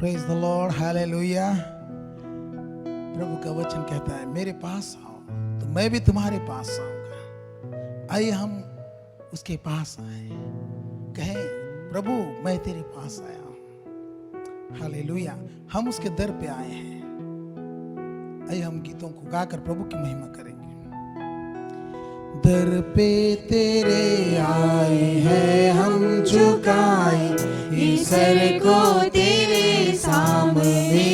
Praise the lord, hallelujah. प्रभु का वचन कहता है मेरे पास आओ तो मैं भी तुम्हारे पास आऊंगा। आइए हम उसके पास आए, कहें प्रभु मैं तेरे पास आया हूं। हालेलुया। हम उसके दर पे आए हैं। आइए हम गीतों को गाकर प्रभु की महिमा करेंगे। दर पे तेरे आए हैं हम झुकाए ईश्वर को तेरे सामने,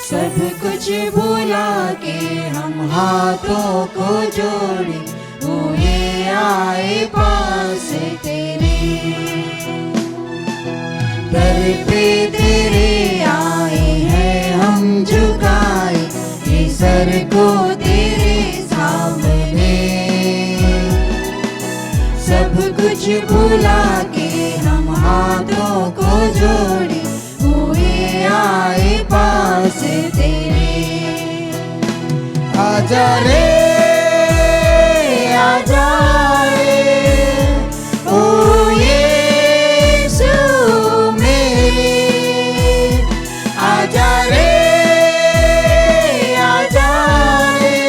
सब कुछ भुला के हम हाथों को जोड़े हुए आए पास तेरे। दर पे तेरे आए हैं हम झुकाए ईश्वर को तेरे सामने, सब कुछ भुला के हम हाथों को जोड़े हुए आए पास तेरे। आजा रे आजा रे ओ यीशु मेरे, आजा रे आजा रे,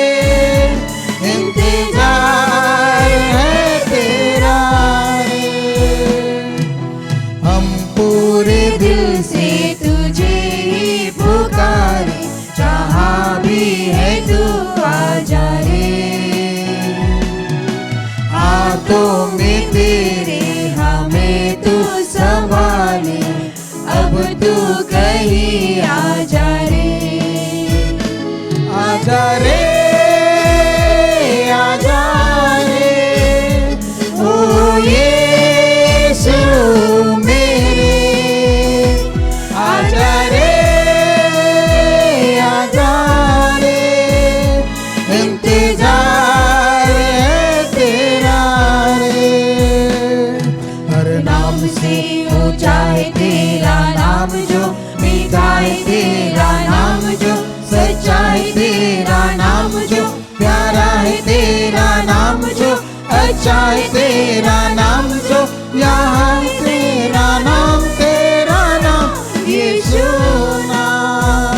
इंतजार है तेरा रे। हम पूरे दिल से तुझे ही पुकारे, जहाँ भी है तू आजा रे। हाथों में तेरे हमें तू संभाले, अब तू कहीं आजा रे। आजा रे आजा रे, ओ यीशु मेरे, आजा रे आजा रे, इंतजार है तेरा रे। हर नाम से ऊंचा है तेरा नाम, जो मीठा है तेरा नाम, जो सच्चा है तेरा नाम, जो प्यारा है तेरा नाम, जो अच्छा है तेरा नाम, जो यहाँ है तेरा नाम यीशु नाम।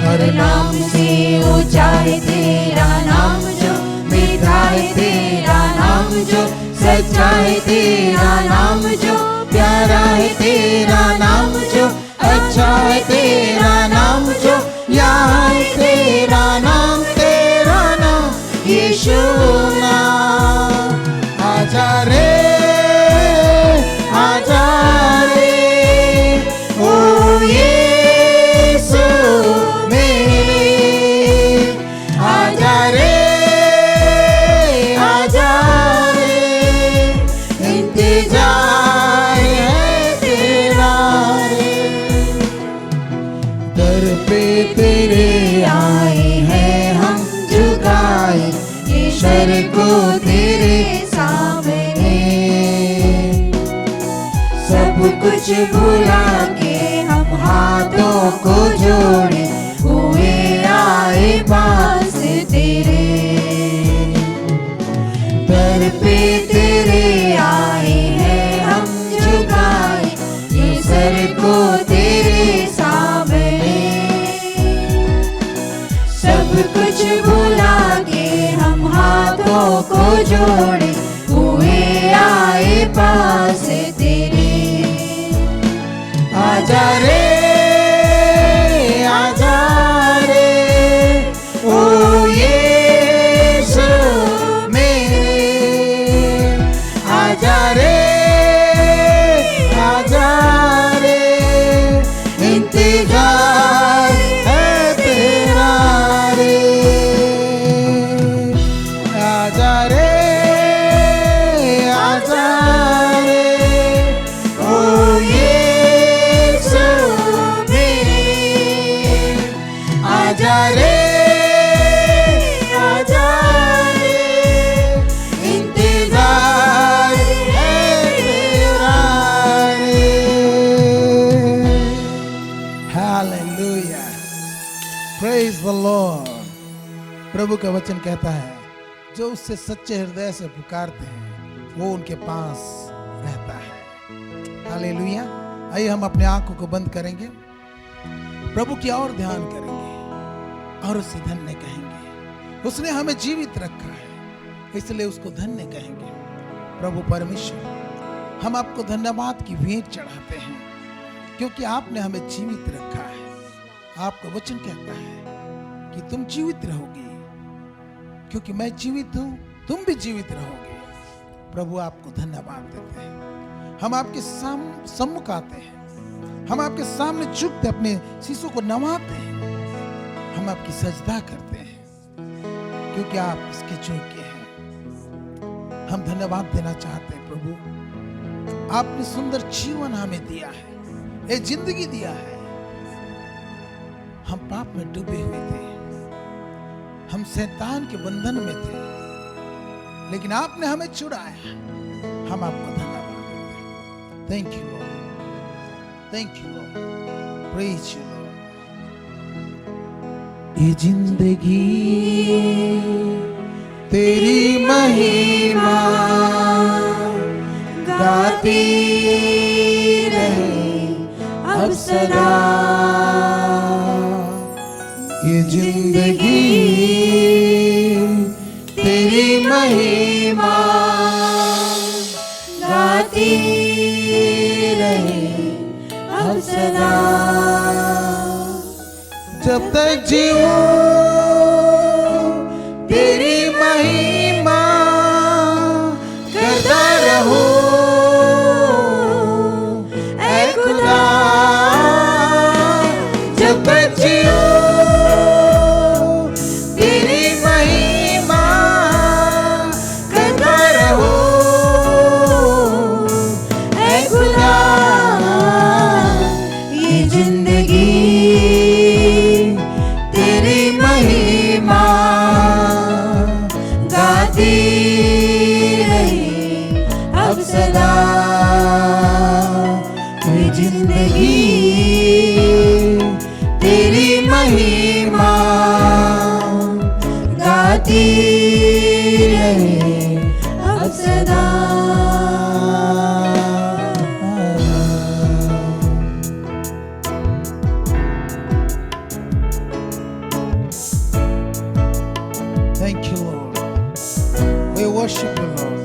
हर नाम से ऊंचा है तेरा नाम, जो मीठा है तेरा नाम, जो सच्चा है तेरा नाम, जो प्यारा है तेरा नाम, जो अच्छा है तेरा नाम, जो यहाँ है तेरा नाम यीशु नाम। आजा रे आजा रे, ओ यीशु मेरे, आजा रे आजा रे, इंतजार है तेरा रे। दर पे तेरे आए हैं हम झुकाए ईश्वर को तेरे सामने, सब कुछ भुला के हम हाथों को जोड़े हुए आए पास तेरे। दर पे तेरे आए हैं हम झुकाए ईश्वर को तेरे सामने, सब कुछ भुला के हम हाथों को जोड़े हुए आए पास तेरे। आजा रे आजा रे, ओ यीशु मेरे, आजा रे आजा रे, इंतजार है तेरा रे। आजा रे आजा रे, ओ यीशु मेरे, आजा रे आजा रे, इंतजार है तेरा रे। Hallelujah, praise the lord. प्रभु का वचन कहता है जो उससे सच्चे हृदय से पुकारते हैं वो उनके पास रहता है। हालेलुया। आइए हम अपने आंखों को बंद करेंगे, प्रभु की ओर ध्यान करेंगे और उसे धन्य कहेंगे। उसने हमें जीवित रखा है, इसलिए उसको धन्य कहेंगे। प्रभु परमेश्वर, हम आपको धन्यवाद की भेंट चढ़ाते हैं, क्योंकि आपने हमें जीवित रखा है। आपका वचन कहता है कि तुम जीवित रहोगे, क्योंकि मैं जीवित हूं, तुम भी जीवित रहोगे। प्रभु आपको धन्यवाद देते हैं। हम आपके सम्मुख आते हैं, हम आपके सामने झुकते अपने शीशों को नवाते हैं, हम आपकी सजदा करते हैं, क्योंकि आप इसके योग्य हैं। हम धन्यवाद देना चाहते हैं प्रभु, आपने सुंदर जीवन हमें दिया है, ये जिंदगी दिया है। हम पाप में डूबे हुए थे, हम शैतान के बंधन में थे, लेकिन आपने हमें छुड़ाया। हम आपको धन्यवाद देते हैं। Thank you Lord, thank you Lord, praise you Lord. ये जिंदगी तेरी महिमा गाती रहे अब सदा। ये जिंदगी तेरी महिमा गाती रहे अब सदा। जब तक जीऊं तेरी महिमा करता रहूं, ऐ खुदा। जब तक जीऊं तेरी महिमा करता रहूं, ऐ खुदा। ये जिंदगी तेरी महिमा गाती रहे अब सदा। ये जिंदगी तेरी महिमा गाती रहे अब सदा। Thank you, Lord. We worship you, Lord.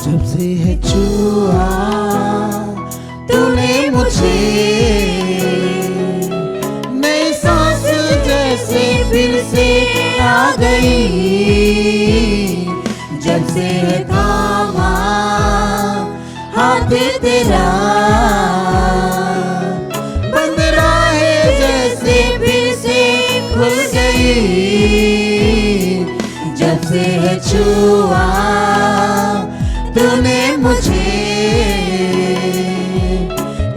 जब से है छुआ तूने मुझे, नई सांस जैसे फिर से आ गई। जब से है थामा हाथ तेरा, बंद राहें जैसे फिर से खुल गई। जब से है छुआ तूने मुझे,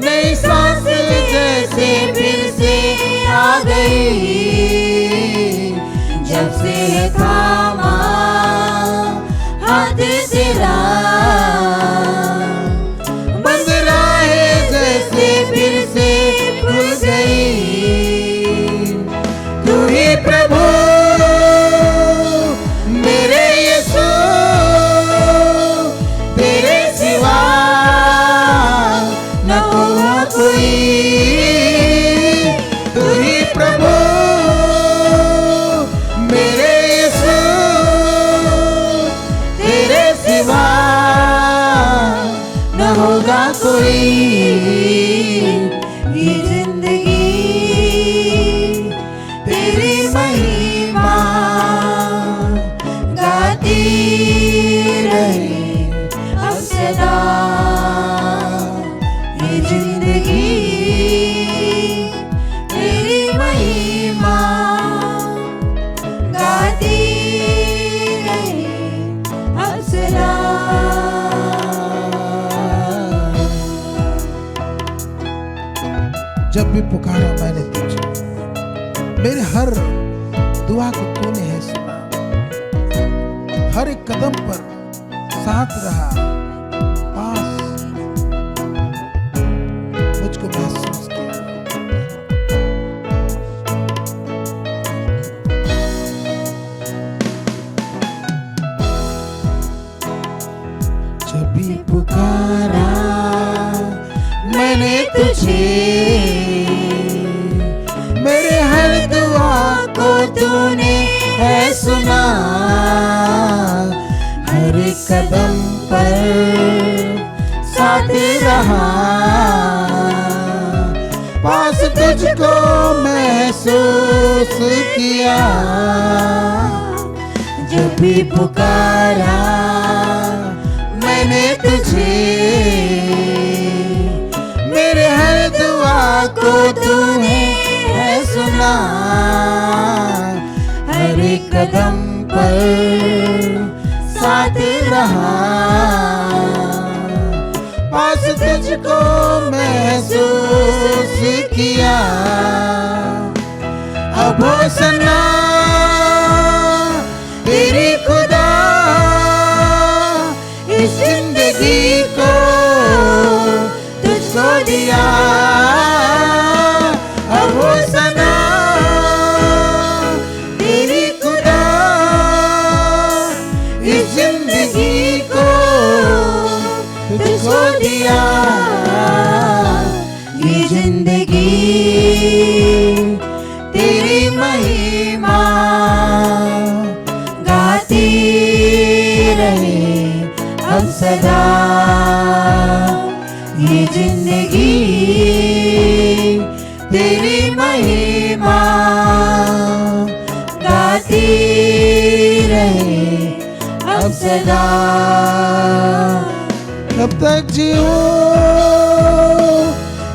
नई सांस जैसे फिर से आ गई। जब से है थामा हाथ तेरा, बंद राहें जैसे फिर से खुल गई। तू ही प्रभु मेरे यीशु, तेरे सिवा न कोई। तू ही प्रभु मेरे यीशु, तेरे सिवा न होगा कोई। ये जिंदगी तेरी महिमा गाती रहे अब सदा। ये जिंदगी तेरी महिमा गाती रहे अब सदा। जब भी पुकारा मैंने तुझे, मेरे हर दुआ को तूने है सुना। हर एक कदम पर साथ रहा, पास मैंने तुझे, मेरे हर दुआ को तूने है सुना, हर कदम पर साथ रहा, पास तुझको महसूस किया, जब भी पुकारा मैंने तुझे, मेरे हर दुआ को तूने है सुना, हर एक कदम पर साथ रहा, पास तुझको महसूस किया। अब हो सना तेरी खुदा, इस जिंदगी को तुझको दिया। अब हो सना तेरी खुदा, इस जिंदगी को तुझको दिया। ये जिंदगी तेरी महिमा गाती रहे अब सदा, ये जिंदगी तेरी महिमा गाती रहे अब सदा। कब तक जीऊं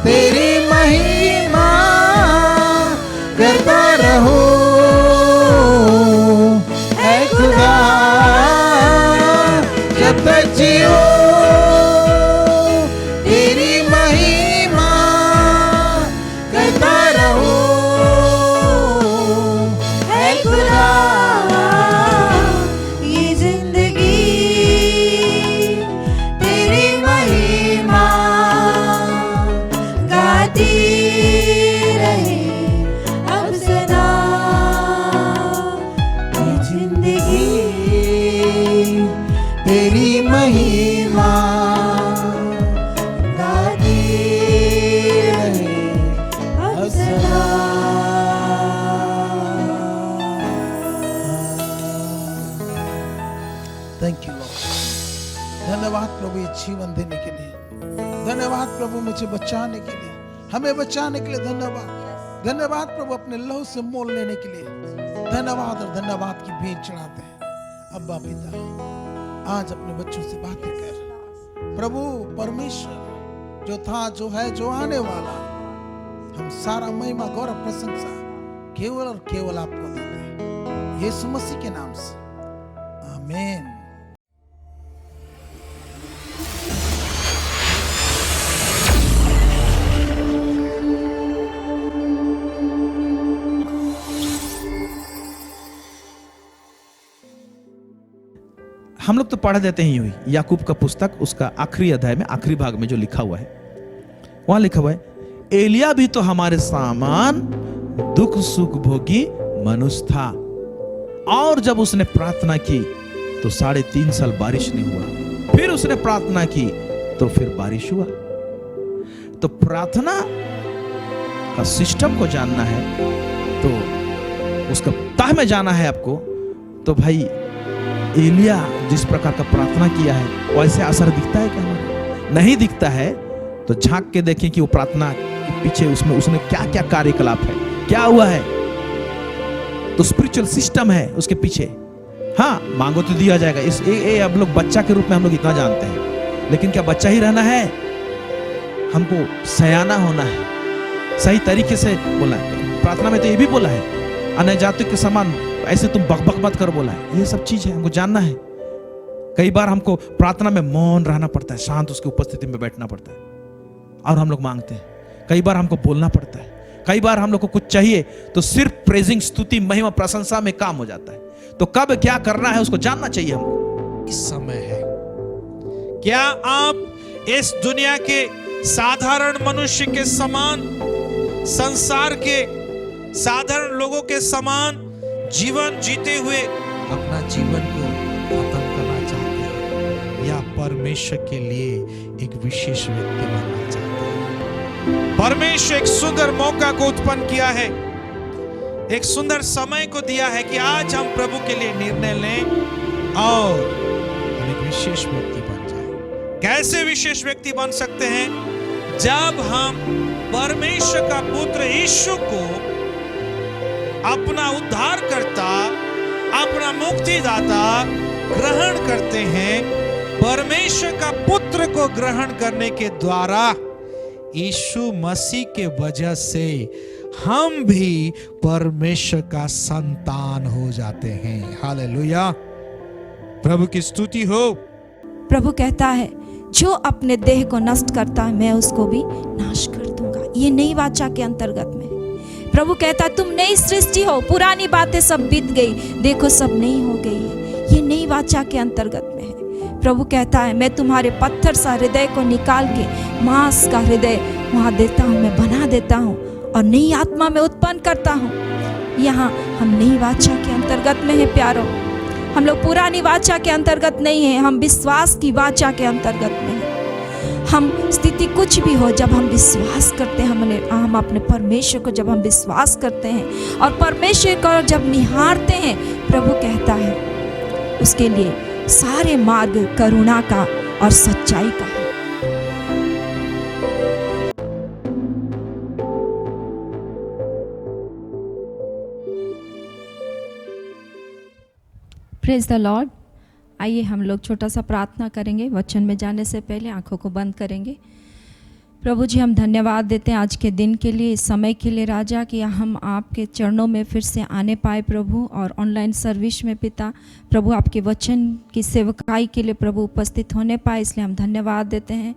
तेरी महिमा करता रहूं ऐ खुदा, जब तक जीऊं तेरी महिमा करता रहूं ऐ खुदा। ये जिंदगी तेरी महिमा गाती रहे अब सदा, ये जिंदगी तेरी महिमा गाती रहे अब सदा। Thank you Lord. धन्यवाद प्रभु ये जीवन देने के लिए, धन्यवाद प्रभु मुझे बचाने के लिए, हमें बचाने के लिए धन्यवाद। धन्यवाद प्रभु अपने लहू से मोल लेने के लिए धन्यवाद, और धन्यवाद की भेंट चढ़ाते हैं। अब्बा पिता, आज अपने बच्चों से बातें कर प्रभु। परमेश्वर जो था, जो है, जो आने वाला, हम सारा महिमा गौरव प्रशंसा केवल और केवल आपको देते हैं, यीशु मसीह के नाम से, आमीन। हम लोग तो पढ़ देते हैं यूं ही, याकूब का पुस्तक उसका आखिरी अध्याय में आखिरी भाग में जो लिखा हुआ है, वहां लिखा हुआ है, एलिया भी तो हमारे सामान दुख सुख भोगी मनुष्य था, और जब उसने प्रार्थना की तो 3.5 साल बारिश नहीं हुआ, फिर उसने प्रार्थना की तो फिर बारिश हुआ। तो प्रार्थना का सिस्टम को जानना है, तो उसका तह में जाना है आपको, तो भाई एलिया जिस प्रकार का प्रार्थना किया है वैसे असर दिखता है क्या हमारा? नहीं दिखता है। तो झांक के देखें कि वो प्रार्थना के पीछे उसमें उसने क्या क्या कार्यकलाप है, क्या हुआ है। तो स्पिरिचुअल सिस्टम है उसके पीछे। हाँ, मांगो तो दिया जाएगा, इस अब लोग बच्चा के रूप में हम लोग इतना जानते हैं, लेकिन क्या बच्चा ही रहना है? हमको सयाना होना है, सही तरीके से बोला है। प्रार्थना में तो ये भी बोला है, अन्य जातियों के समान ऐसे तुम बकबक मत कर बोला है। ये सब चीज है, हमको जानना है। कई बार हमको प्रार्थना में मौन रहना पड़ता है, शांत उसकी उपस्थिति में बैठना पड़ता है, और हम लोग मांगते हैं। कई बार हमको बोलना पड़ता है, कई बार हम लोग को कुछ चाहिए तो सिर्फ प्रेजिंग, स्तुति, महिमा, प्रशंसा में काम हो जाता है। तो कब क्या करना है उसको जानना चाहिए हमको। इस समय है, क्या आप इस दुनिया के साधारण मनुष्य के समान, संसार के साधारण लोगों के समान जीवन जीते हुए अपना जीवन को खत्म करना चाहते हैं, या परमेश्वर के लिए एक विशेष व्यक्ति बनना चाहते हैं? परमेश्वर एक सुंदर मौका को उत्पन्न किया है, एक सुंदर समय को दिया है कि आज हम प्रभु के लिए निर्णय लें और हम एक विशेष व्यक्ति बन जाएं। कैसे विशेष व्यक्ति बन सकते हैं? जब हम परमेश्वर का पुत्र यीशु को अपना उद्धारकर्ता, अपना मुक्तिदाता ग्रहण करते हैं। परमेश्वर का पुत्र को ग्रहण करने के द्वारा यीशु मसीह के वजह से हम भी परमेश्वर का संतान हो जाते हैं। हालेलुया, प्रभु की स्तुति हो। प्रभु कहता है जो अपने देह को नष्ट करता है मैं उसको भी नाश कर दूंगा। ये नई वाचा के अंतर्गत में प्रभु कहता है तुम नई सृष्टि हो, पुरानी बातें सब बीत गई, देखो सब नई हो गई है। ये नई वाचा के अंतर्गत में है। प्रभु कहता है मैं तुम्हारे पत्थर सा हृदय को निकाल के मांस का हृदय वहां देता हूँ, मैं बना देता हूँ और नई आत्मा में उत्पन्न करता हूँ। यहाँ हम नई वाचा के अंतर्गत में है प्यारो। हम लोग पुरानी वाचा के अंतर्गत नहीं है, हम विश्वास की वाचा के अंतर्गत में है। हम स्थिति कुछ भी हो, जब हम विश्वास करते हैं, हम अपने परमेश्वर को जब हम विश्वास करते हैं और परमेश्वर को जब निहारते हैं, प्रभु कहता है उसके लिए सारे मार्ग करुणा का और सच्चाई का है। Praise the Lord. आइए हम लोग छोटा सा प्रार्थना करेंगे। वचन में जाने से पहले आंखों को बंद करेंगे। प्रभु जी हम धन्यवाद देते हैं आज के दिन के लिए, इस समय के लिए राजा, कि हम आपके चरणों में फिर से आने पाए प्रभु, और ऑनलाइन सर्विस में पिता प्रभु आपके वचन की सेवकाई के लिए प्रभु उपस्थित होने पाए, इसलिए हम धन्यवाद देते हैं।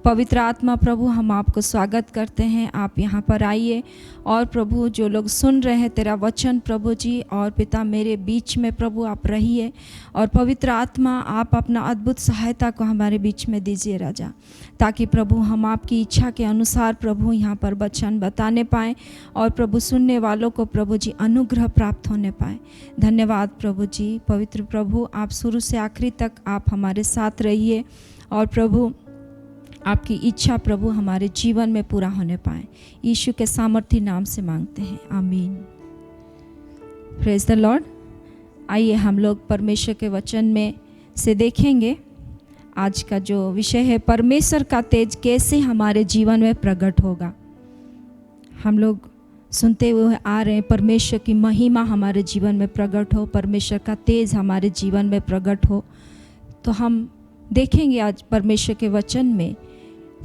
पवित्र आत्मा प्रभु हम आपको स्वागत करते हैं, आप यहाँ पर आइए और प्रभु जो लोग सुन रहे हैं तेरा वचन प्रभु जी, और पिता मेरे बीच में प्रभु आप रहिए, और पवित्र आत्मा आप अपना अद्भुत सहायता को हमारे बीच में दीजिए राजा, ताकि प्रभु हम आपकी इच्छा के अनुसार प्रभु यहाँ पर वचन बताने पाएँ और प्रभु सुनने वालों को प्रभु जी अनुग्रह प्राप्त होने पाए। धन्यवाद प्रभु जी। पवित्र प्रभु आप शुरू से आखिरी तक आप हमारे साथ रहिए और प्रभु आपकी इच्छा प्रभु हमारे जीवन में पूरा होने पाए। यीशु के सामर्थी नाम से मांगते हैं, आमीन। Praise the Lord. आइए हम लोग परमेश्वर के वचन में से देखेंगे। आज का जो विषय है परमेश्वर का तेज कैसे हमारे जीवन में प्रकट होगा। हम लोग सुनते हुए आ रहे हैं परमेश्वर की महिमा हमारे जीवन में प्रकट हो, परमेश्वर का तेज हमारे जीवन में प्रकट हो। तो हम देखेंगे आज परमेश्वर के वचन में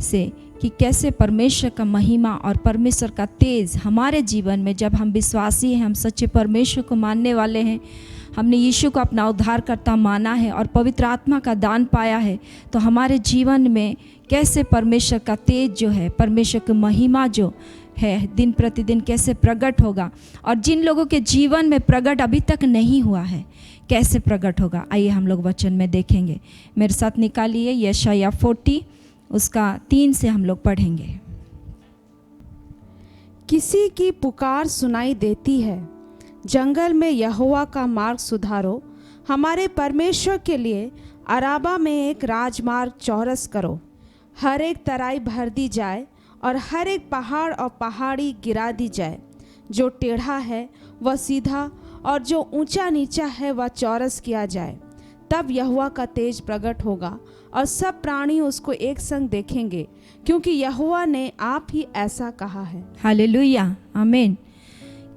से कि कैसे परमेश्वर का महिमा और परमेश्वर का तेज हमारे जीवन में, जब हम विश्वासी हैं, हम सच्चे परमेश्वर को मानने वाले हैं, हमने यीशु को अपना उद्धारकर्ता माना है और पवित्र आत्मा का दान पाया है, तो हमारे जीवन में कैसे परमेश्वर का तेज जो है, परमेश्वर की महिमा जो है दिन प्रतिदिन कैसे प्रकट होगा, और जिन लोगों के जीवन में प्रकट अभी तक नहीं हुआ है कैसे प्रकट होगा। आइए हम लोग वचन में देखेंगे। मेरे साथ निकालिए यशायाह 40 उसका 3 से हम लोग पढ़ेंगे। किसी की पुकार सुनाई देती है, जंगल में यहोवा का मार्ग सुधारो, हमारे परमेश्वर के लिए अराबा में एक राजमार्ग चौरस करो। हर एक तराई भर दी जाए और हर एक पहाड़ और पहाड़ी गिरा दी जाए। जो टेढ़ा है वह सीधा और जो ऊंचा नीचा है वह चौरस किया जाए। तब यहोवा का तेज प्रकट होगा और सब प्राणी उसको एक संग देखेंगे, क्योंकि यहोवा ने आप ही ऐसा कहा है। हालेलुया, आमीन।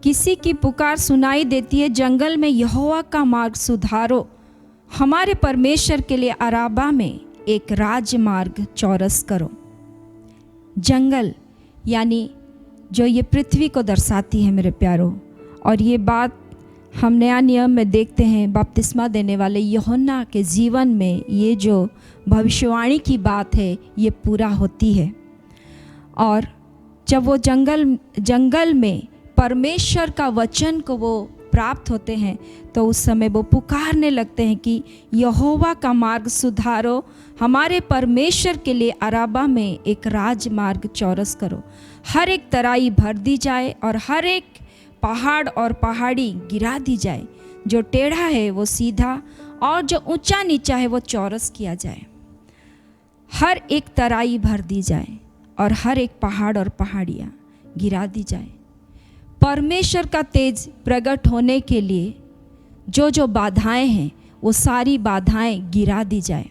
किसी की पुकार सुनाई देती है, जंगल में यहोवा का मार्ग सुधारो, हमारे परमेश्वर के लिए अराबा में एक राजमार्ग चौरस करो। जंगल यानी जो ये पृथ्वी को दर्शाती है मेरे प्यारों, और ये बात हम नया नियम में देखते हैं बपतिस्मा देने वाले यूहन्ना के जीवन में, ये जो भविष्यवाणी की बात है ये पूरा होती है। और जब वो जंगल में परमेश्वर का वचन को वो प्राप्त होते हैं, तो उस समय वो पुकारने लगते हैं कि यहोवा का मार्ग सुधारो, हमारे परमेश्वर के लिए अराबा में एक राजमार्ग चौरस करो। हर एक तराई भर दी जाए और हर एक पहाड़ और पहाड़ी गिरा दी जाए। जो टेढ़ा है वो सीधा और जो ऊंचा नीचा है वो चौरस किया जाए। हर एक तराई भर दी जाए और हर एक पहाड़ और पहाड़ियाँ गिरा दी जाए। परमेश्वर का तेज प्रकट होने के लिए जो जो बाधाएं हैं वो सारी बाधाएं गिरा दी जाए।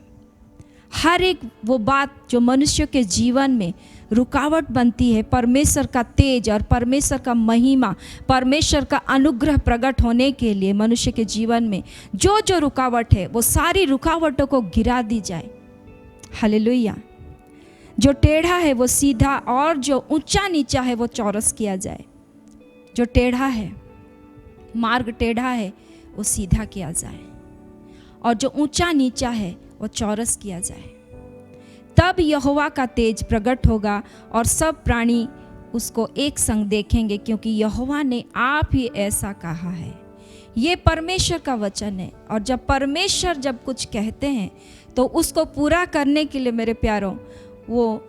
हर एक वो बात जो मनुष्य के जीवन में रुकावट बनती है, परमेश्वर का तेज और परमेश्वर का महिमा, परमेश्वर का अनुग्रह प्रकट होने के लिए मनुष्य के जीवन में जो जो रुकावट है वो सारी रुकावटों को गिरा दी जाए। हालेलुया। जो टेढ़ा है वो सीधा और जो ऊंचा नीचा है वो चौरस किया जाए। जो टेढ़ा है, मार्ग टेढ़ा है, वो सीधा किया जाए और जो ऊंचा नीचा है वो चौरस किया जाए। तब यहोवा का तेज प्रकट होगा और सब प्राणी उसको एक संग देखेंगे, क्योंकि यहोवा ने आप ही ऐसा कहा है। ये परमेश्वर का वचन है। और जब परमेश्वर जब कुछ कहते हैं तो उसको पूरा करने के लिए मेरे प्यारों, वो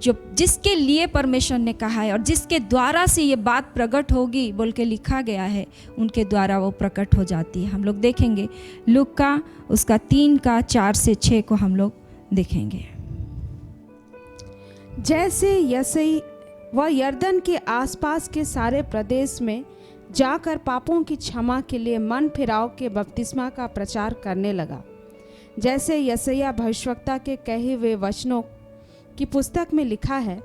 जो जिसके लिए परमेश्वर ने कहा है और जिसके द्वारा से ये बात प्रकट होगी बोल के लिखा गया है, उनके द्वारा वो प्रकट हो जाती है। हम लोग देखेंगे लूका का उसका 3:4-6 को हम लोग देखेंगे। जैसे यसई वह यरदन के आसपास के सारे प्रदेश में जाकर पापों की क्षमा के लिए मन फिराव के बपतिस्मा का प्रचार करने लगा, जैसे यशायाह भविष्यवक्ता के कहे हुए वचनों की पुस्तक में लिखा है।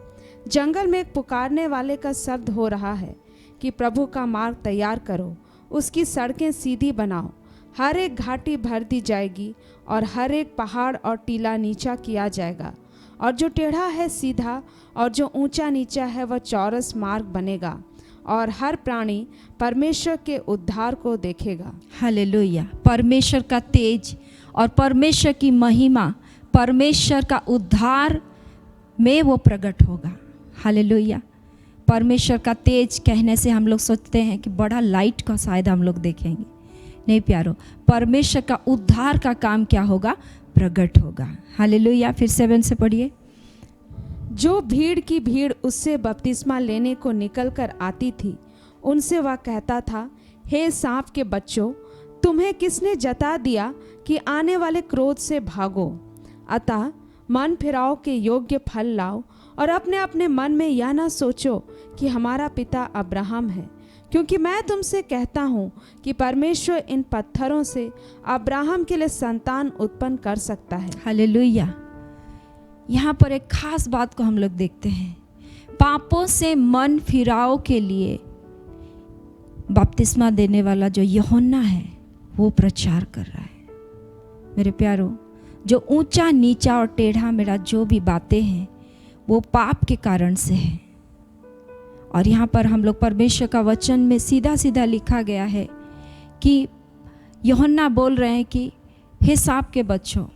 जंगल में एक पुकारने वाले का शब्द हो रहा है कि प्रभु का मार्ग तैयार करो, उसकी सड़कें सीधी बनाओ। हर एक घाटी भर दी जाएगी और हर एक पहाड़ और टीला नीचा किया जाएगा, और जो टेढ़ा है सीधा और जो ऊंचा नीचा है वह चौरस मार्ग बनेगा, और हर प्राणी परमेश्वर के उद्धार को देखेगा। हालेलुया। परमेश्वर का तेज और परमेश्वर की महिमा, परमेश्वर का उद्धार में वो प्रकट होगा। हालेलुया। परमेश्वर का तेज कहने से हम लोग सोचते हैं कि बड़ा लाइट का शायद हम लोग देखेंगे। नहीं प्यारो, परमेश्वर का उद्धार का काम क्या होगा? प्रकट होगा। हालेलुया। फिर 7 से पढ़िए। जो भीड़ की भीड़ उससे बपतिस्मा लेने को निकल कर आती थी, उनसे वह कहता था, हे सांप के बच्चों, तुम्हें किसने जता दिया कि आने वाले क्रोध से भागो? अतः मन फिराओ के योग्य फल लाओ और अपने अपने मन में यह ना सोचो कि हमारा पिता अब्राहम है, क्योंकि मैं तुमसे कहता हूँ कि परमेश्वर इन पत्थरों से अब्राहम के लिए संतान उत्पन्न कर सकता है। हालेलुया। यहाँ पर एक खास बात को हम लोग देखते हैं। पापों से मन फिराओ के लिए बपतिस्मा देने वाला जो यूहन्ना है वो प्रचार कर रहा है। मेरे प्यारो, जो ऊंचा नीचा और टेढ़ा मेढ़ा जो भी बातें हैं वो पाप के कारण से है। और यहाँ पर हम लोग परमेश्वर का वचन में सीधा सीधा लिखा गया है कि यूहन्ना बोल रहे हैं कि हे सांप के बच्चों,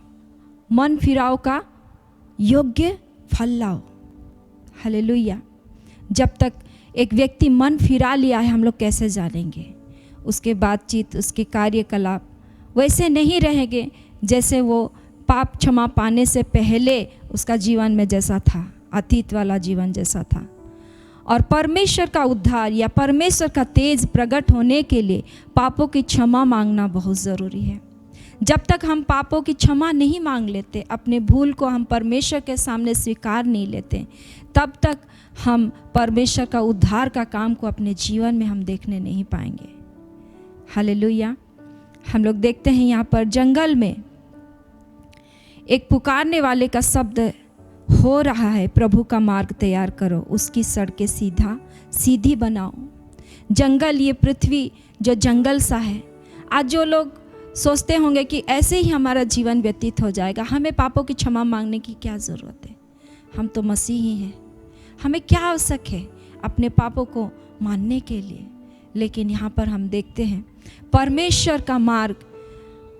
मन फिराओ का योग्य फल लाओ। हालेलुया। जब तक एक व्यक्ति मन फिरा लिया है, हम लोग कैसे जानेंगे? उसके बातचीत, उसके कार्यकलाप वैसे नहीं रहेंगे जैसे वो पाप क्षमा पाने से पहले उसका जीवन में जैसा था, अतीत वाला जीवन जैसा था। और परमेश्वर का उद्धार या परमेश्वर का तेज प्रकट होने के लिए पापों की क्षमा मांगना बहुत ज़रूरी है। जब तक हम पापों की क्षमा नहीं मांग लेते, अपने भूल को हम परमेश्वर के सामने स्वीकार नहीं लेते, तब तक हम परमेश्वर का उद्धार का काम को अपने जीवन में हम देखने नहीं पाएंगे। हालेलुया। हम लोग देखते हैं यहाँ पर जंगल में एक पुकारने वाले का शब्द हो रहा है, प्रभु का मार्ग तैयार करो, उसकी सड़कें सीधी बनाओ। जंगल, ये पृथ्वी जो जंगल सा है, आज जो लोग सोचते होंगे कि ऐसे ही हमारा जीवन व्यतीत हो जाएगा, हमें पापों की क्षमा मांगने की क्या ज़रूरत है? हम तो मसीही हैं, हमें क्या आवश्यक है अपने पापों को मानने के लिए? लेकिन यहाँ पर हम देखते हैं परमेश्वर का मार्ग,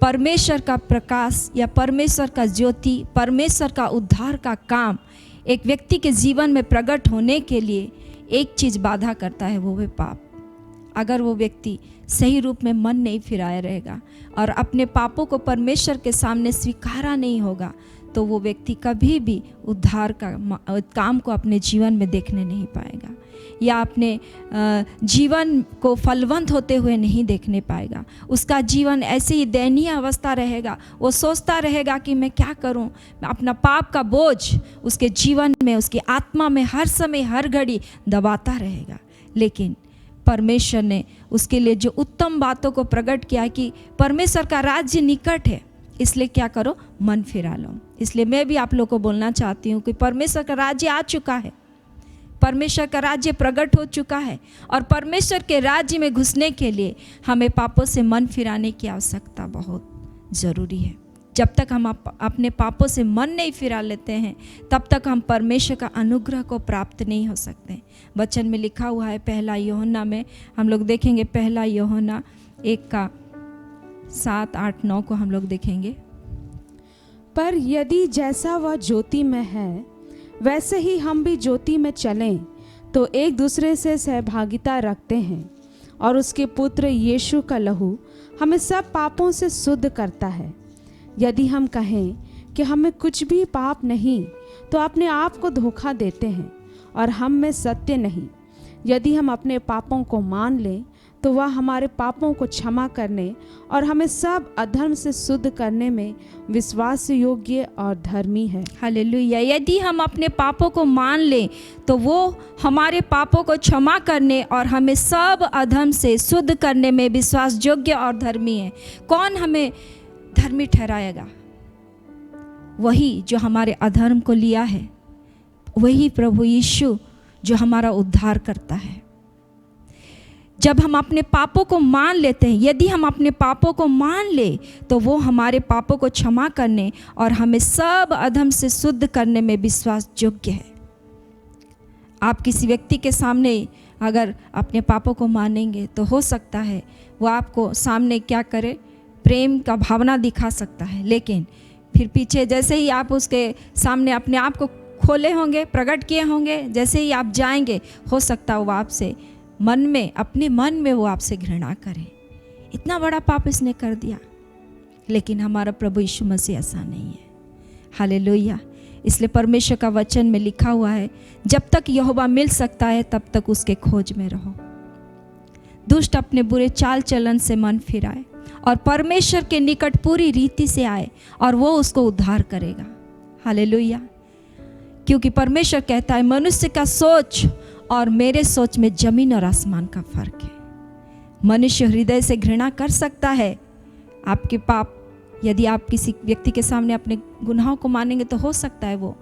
परमेश्वर का प्रकाश या परमेश्वर का ज्योति, परमेश्वर का उद्धार का काम एक व्यक्ति के जीवन में प्रकट होने के लिए एक चीज़ बाधा करता है, वो है पाप। अगर वो व्यक्ति सही रूप में मन नहीं फिराया रहेगा और अपने पापों को परमेश्वर के सामने स्वीकारा नहीं होगा, तो वो व्यक्ति कभी भी उद्धार का काम को अपने जीवन में देखने नहीं पाएगा, या अपने जीवन को फलवंत होते हुए नहीं देखने पाएगा। उसका जीवन ऐसे ही दयनीय अवस्था रहेगा। वो सोचता रहेगा कि मैं क्या करूं। अपना पाप का बोझ उसके जीवन में, उसकी आत्मा में हर समय हर घड़ी दबाता रहेगा। लेकिन परमेश्वर ने उसके लिए जो उत्तम बातों को प्रकट किया कि परमेश्वर का राज्य निकट है, इसलिए क्या करो, मन फिरा लो। इसलिए मैं भी आप लोगों को बोलना चाहती हूँ कि परमेश्वर का राज्य आ चुका है, परमेश्वर का राज्य प्रकट हो चुका है, और परमेश्वर के राज्य में घुसने के लिए हमें पापों से मन फिराने की आवश्यकता बहुत ज़रूरी है। जब तक हम अपने पापों से मन नहीं फिरा लेते हैं, तब तक हम परमेश्वर का अनुग्रह को प्राप्त नहीं हो सकते। वचन में लिखा हुआ है, पहला यूहन्ना में हम लोग देखेंगे, पहला यूहन्ना 1:7-8-9 को हम लोग देखेंगे। पर यदि जैसा वह ज्योति में है वैसे ही हम भी ज्योति में चलें तो एक दूसरे से सहभागिता रखते हैं, और उसके पुत्र यीशु का लहू हमें सब पापों से शुद्ध करता है। यदि हम कहें कि हमें कुछ भी पाप नहीं तो अपने आप को धोखा देते हैं और हम में सत्य नहीं। यदि हम अपने पापों को मान लें तो वह हमारे पापों को क्षमा करने और हमें सब अधर्म से शुद्ध करने में विश्वास योग्य और धर्मी है। हालेलुया। यदि हम अपने पापों को मान लें तो वो हमारे पापों को क्षमा करने और हमें सब अधर्म से शुद्ध करने में विश्वास योग्य और धर्मी है। कौन हमें धर्मी ठहराएगा? वही जो हमारे अधर्म को लिया है, वही प्रभु यीशु जो हमारा उद्धार करता है। जब हम अपने पापों को मान लेते हैं, यदि हम अपने पापों को मान ले तो वो हमारे पापों को क्षमा करने और हमें सब अधर्म से शुद्ध करने में विश्वास योग्य है। आप किसी व्यक्ति के सामने अगर अपने पापों को मानेंगे तो हो सकता है वो आपको सामने क्या करे, प्रेम का भावना दिखा सकता है, लेकिन फिर पीछे जैसे ही आप उसके सामने अपने आप को खोले होंगे, प्रकट किए होंगे, जैसे ही आप जाएंगे, हो सकता है वो आपसे मन में, अपने मन में वो आपसे घृणा करे, इतना बड़ा पाप इसने कर दिया। लेकिन हमारा प्रभु यीशु मसीह ऐसा नहीं है। हालेलुया। इसलिए परमेश्वर का वचन में लिखा हुआ है, जब तक यहोवा मिल सकता है तब तक उसके खोज में रहो। दुष्ट अपने बुरे चाल चलन से मन फिराए और परमेश्वर के निकट पूरी रीति से आए और वो उसको उद्धार करेगा। हालेलुया। क्योंकि परमेश्वर कहता है, मनुष्य का सोच और मेरे सोच में जमीन और आसमान का फर्क है। मनुष्य हृदय से घृणा कर सकता है आपके पाप। यदि आप किसी व्यक्ति के सामने अपने गुनाहों को मानेंगे तो हो सकता है वो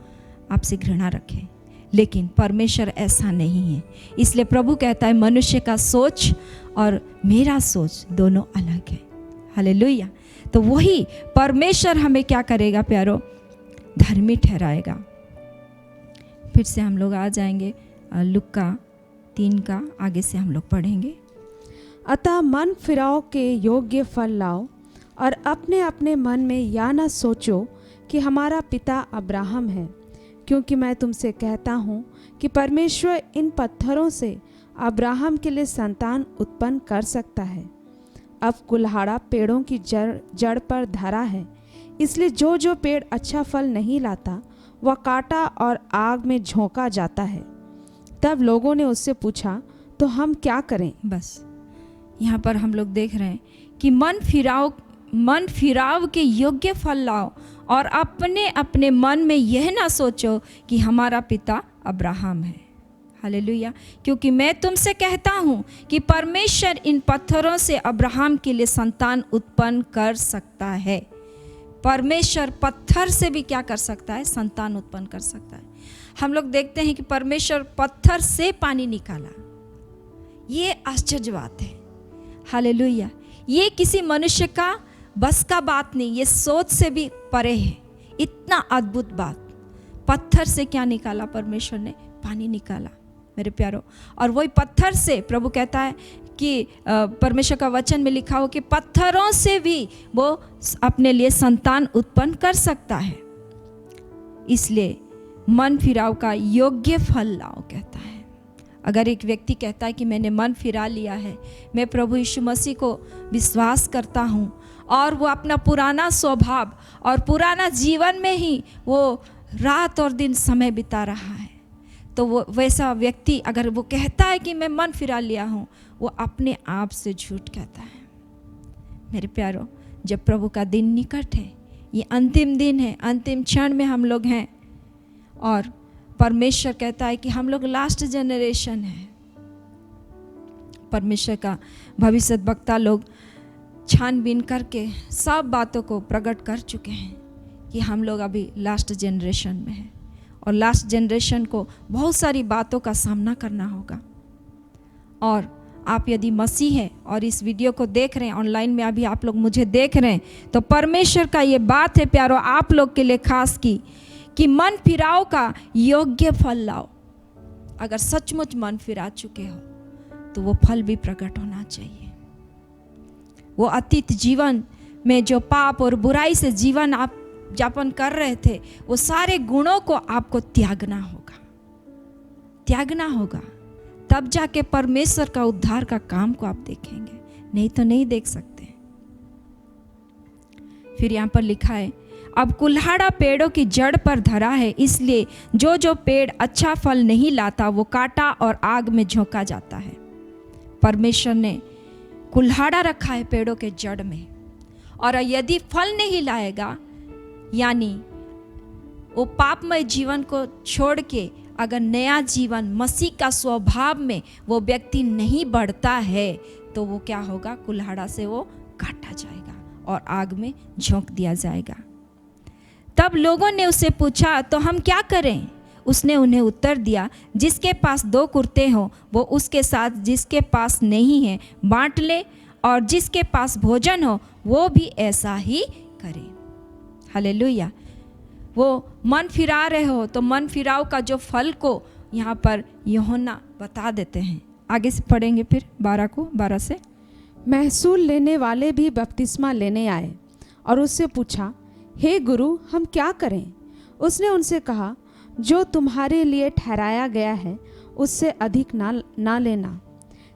आपसे घृणा रखे, लेकिन परमेश्वर ऐसा नहीं है। इसलिए प्रभु कहता है, मनुष्य का सोच और मेरा सोच दोनों अलग है। हालेलुया। तो वही परमेश्वर हमें क्या करेगा प्यारो, धर्मी ठहराएगा। फिर से हम लोग आ जाएंगे लुक्का 3 का, आगे से हम लोग पढ़ेंगे। अतः मन फिराओ के योग्य फल लाओ और अपने अपने मन में या न सोचो कि हमारा पिता अब्राहम है, क्योंकि मैं तुमसे कहता हूँ कि परमेश्वर इन पत्थरों से अब्राहम के लिए संतान उत्पन्न कर सकता है। अब कुल्हाड़ा पेड़ों की जड़ पर धरा है, इसलिए जो जो पेड़ अच्छा फल नहीं लाता वह काटा और आग में झोंका जाता है। तब लोगों ने उससे पूछा, तो हम क्या करें? बस यहाँ पर हम लोग देख रहे हैं कि मन फिराव के योग्य फल लाओ और अपने अपने मन में यह ना सोचो कि हमारा पिता अब्राहम है। हालेलुया। क्योंकि मैं तुमसे कहता हूँ कि परमेश्वर इन पत्थरों से अब्राहम के लिए संतान उत्पन्न कर सकता है। परमेश्वर पत्थर से भी क्या कर सकता है? संतान उत्पन्न कर सकता है। हम लोग देखते हैं कि परमेश्वर पत्थर से पानी निकाला। ये आश्चर्य बात है। हालेलुया। ये किसी मनुष्य का बस का बात नहीं, ये सोच से भी परे है। इतना अद्भुत बात, पत्थर से क्या निकाला? परमेश्वर ने पानी निकाला मेरे प्यारो। और वही पत्थर से प्रभु कहता है कि परमेश्वर का वचन में लिखा हो कि पत्थरों से भी वो अपने लिए संतान उत्पन्न कर सकता है। इसलिए मन फिराव का योग्य फल लाओ कहता है। अगर एक व्यक्ति कहता है कि मैंने मन फिरा लिया है, मैं प्रभु यीशु मसीह को विश्वास करता हूँ, और वो अपना पुराना स्वभाव और पुराना जीवन में ही वो रात और दिन समय बिता रहा है, तो वो वैसा व्यक्ति अगर वो कहता है कि मैं मन फिरा लिया हूँ, वो अपने आप से झूठ कहता है। मेरे प्यारों, जब प्रभु का दिन निकट है, ये अंतिम दिन है, अंतिम क्षण में हम लोग हैं, और परमेश्वर कहता है कि हम लोग लास्ट जनरेशन है। परमेश्वर का भविष्यद्वक्ता लोग छानबीन करके सब बातों को प्रकट कर चुके हैं कि हम लोग अभी लास्ट जनरेशन में हैं, और लास्ट जनरेशन को बहुत सारी बातों का सामना करना होगा। और आप यदि मसीह हैं और इस वीडियो को देख रहे हैं, ऑनलाइन में अभी आप लोग मुझे देख रहे हैं, तो परमेश्वर का ये बात है प्यारो आप लोग के लिए खास की, कि मन फिराओ का योग्य फल लाओ। अगर सचमुच मन फिरा चुके हो तो वो फल भी प्रकट होना चाहिए। वो अतीत जीवन में जो पाप और बुराई से जीवन आप यापन कर रहे थे, वो सारे गुणों को आपको त्यागना होगा, त्यागना होगा, तब जाके परमेश्वर का उद्धार का काम को आप देखेंगे, नहीं तो नहीं देख सकते। फिर यहाँ पर लिखा है, अब कुल्हाड़ा पेड़ों की जड़ पर धरा है, इसलिए जो जो पेड़ अच्छा फल नहीं लाता वो काटा और आग में झोंका जाता है। परमेश्वर ने कुल्हाड़ा रखा है पेड़ों के जड़ में, और यदि फल नहीं लाएगा, यानी वो पापमय जीवन को छोड़ के अगर नया जीवन मसीह का स्वभाव में वो व्यक्ति नहीं बढ़ता है, तो वो क्या होगा, कुल्हाड़ा से वो काटा जाएगा और आग में झोंक दिया जाएगा। तब लोगों ने उससे पूछा, तो हम क्या करें? उसने उन्हें उत्तर दिया, जिसके पास 2 कुर्ते हों वो उसके साथ जिसके पास नहीं है बांट ले, और जिसके पास भोजन हो वो भी ऐसा ही करे। हालेलुया। वो मन फिरा रहे हो तो मन फिराव का जो फल को यहाँ पर यूहन्ना बता देते हैं। आगे से पढ़ेंगे फिर 12 से। महसूल लेने वाले भी बपतिस्मा लेने आए और उससे पूछा, हे गुरु, हम क्या करें? उसने उनसे कहा, जो तुम्हारे लिए ठहराया गया है उससे अधिक ना लेना।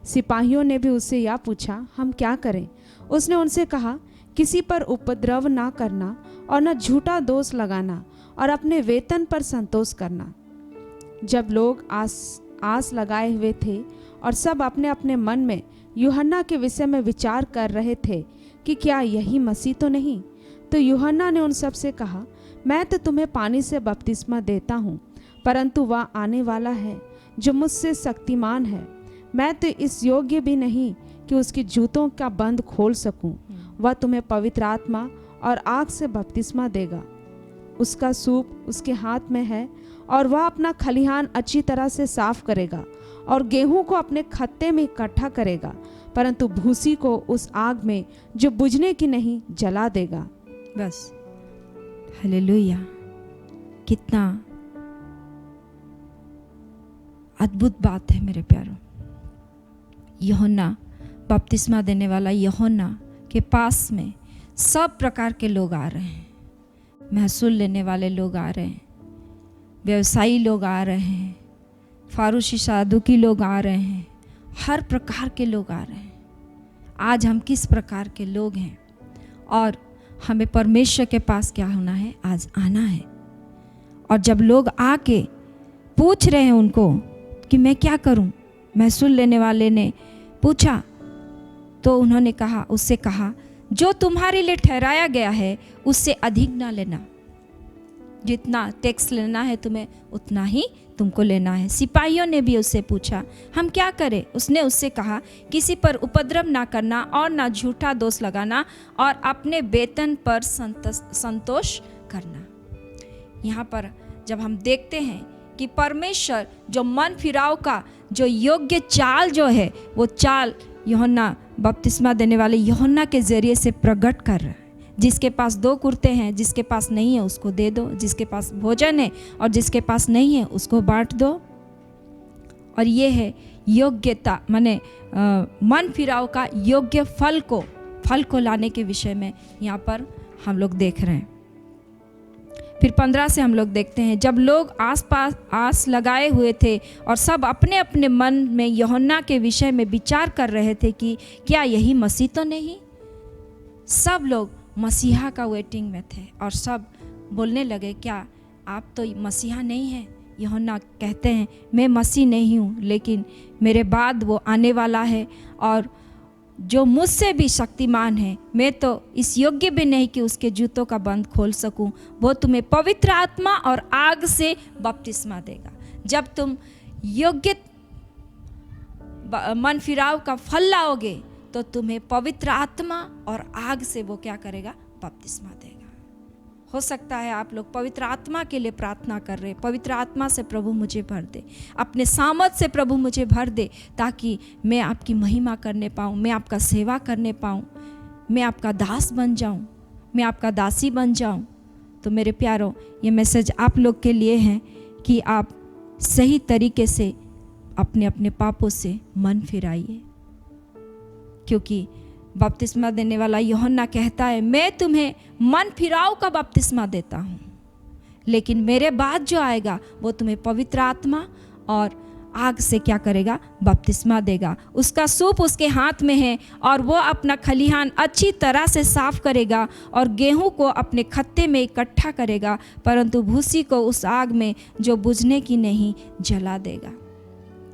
सिपाहियों ने भी उससे यह पूछा, हम क्या करें? उसने उनसे कहा, किसी पर उपद्रव ना करना और न झूठा दोष लगाना, और अपने वेतन पर संतोष करना। जब लोग आस लगाए हुए थे और सब अपने अपने मन में यूहन्ना के विषय में विचार कर रहे थे कि क्या यही मसीह तो नहीं, तो यूहन्ना ने उन सब से कहा, मैं तो तुम्हें पानी से बपतिस्मा देता हूँ, परंतु वह आने वाला है जो मुझसे शक्तिमान है, मैं तो इस योग्य भी नहीं कि उसकी जूतों का बंद खोल सकूं। वह तुम्हें पवित्र आत्मा और आग से बपतिस्मा देगा। उसका सूप उसके हाथ में है, और वह अपना खलिहान अच्छी तरह से साफ करेगा और गेहूं को अपने खत्ते में इकट्ठा करेगा, परंतु भूसी को उस आग में जो बुझने की नहीं जला देगा। बस। हालेलुया। कितना अद्भुत बात है मेरे प्यारों। यूहन्ना, बपतिस्मा देने वाला यूहन्ना के पास में सब प्रकार के लोग आ रहे हैं। महसूल लेने वाले लोग आ रहे हैं, व्यवसायी लोग आ रहे हैं, फारूसी साधुकी लोग आ रहे हैं, हर प्रकार के लोग आ रहे हैं। आज हम किस प्रकार के लोग हैं, और हमें परमेश्वर के पास क्या होना है, आज आना है। और जब लोग आके पूछ रहे हैं उनको कि मैं क्या करूं, महसूल लेने वाले ने पूछा, तो उन्होंने कहा, उससे कहा, जो तुम्हारे लिए ठहराया गया है उससे अधिक ना लेना। जितना टैक्स लेना है तुम्हें उतना ही तुमको लेना है। सिपाहियों ने भी उससे पूछा, हम क्या करें? उसने उससे कहा, किसी पर उपद्रव ना करना और ना झूठा दोष लगाना, और अपने वेतन पर संतोष करना। यहाँ पर जब हम देखते हैं कि परमेश्वर जो मन फिराव का जो योग्य चाल जो है, वो चाल यूहन्ना, बपतिस्मा देने वाले यूहन्ना के जरिए से प्रकट कर रहा है। जिसके पास 2 कुर्ते हैं, जिसके पास नहीं है उसको दे दो, जिसके पास भोजन है और जिसके पास नहीं है उसको बांट दो। और ये है योग्यता, माने मन फिराव का योग्य फल को लाने के विषय में यहाँ पर हम लोग देख रहे हैं। फिर 15 से हम लोग देखते हैं, जब लोग आसपास आस लगाए हुए थे और सब अपने अपने मन में यूहन्ना के विषय में विचार कर रहे थे कि क्या यही मसीह तो नहीं। सब लोग मसीहा का वेटिंग में थे और सब बोलने लगे, क्या आप तो मसीहा नहीं हैं। यूहन्ना कहते हैं, मैं मसीह नहीं हूँ, लेकिन मेरे बाद वो आने वाला है और जो मुझसे भी शक्तिमान है, मैं तो इस योग्य भी नहीं कि उसके जूतों का बंद खोल सकूं। वो तुम्हें पवित्र आत्मा और आग से बपतिस्मा देगा। जब तुम योग्य मन फिराव का फल लाओगे तो तुम्हें पवित्र आत्मा और आग से वो क्या करेगा, बपतिस्मा देगा। हो सकता है आप लोग पवित्र आत्मा के लिए प्रार्थना कर रहे, पवित्र आत्मा से प्रभु मुझे भर दे, अपने सामर्थ से प्रभु मुझे भर दे, ताकि मैं आपकी महिमा करने पाऊँ, मैं आपका सेवा करने पाऊँ, मैं आपका दास बन जाऊँ, मैं आपका दासी बन जाऊँ। तो मेरे प्यारों, ये मैसेज आप लोग के लिए है कि आप सही तरीके से अपने अपने पापों से मन फिराइए, क्योंकि बपतिस्मा देने वाला यूहन्ना कहता है, मैं तुम्हें मन फिराव का बपतिस्मा देता हूँ, लेकिन मेरे बाद जो आएगा वो तुम्हें पवित्र आत्मा और आग से क्या करेगा, बपतिस्मा देगा। उसका सूप उसके हाथ में है और वो अपना खलिहान अच्छी तरह से साफ करेगा और गेहूं को अपने खत्ते में इकट्ठा करेगा, परंतु भूसी को उस आग में जो बुझने की नहीं जला देगा।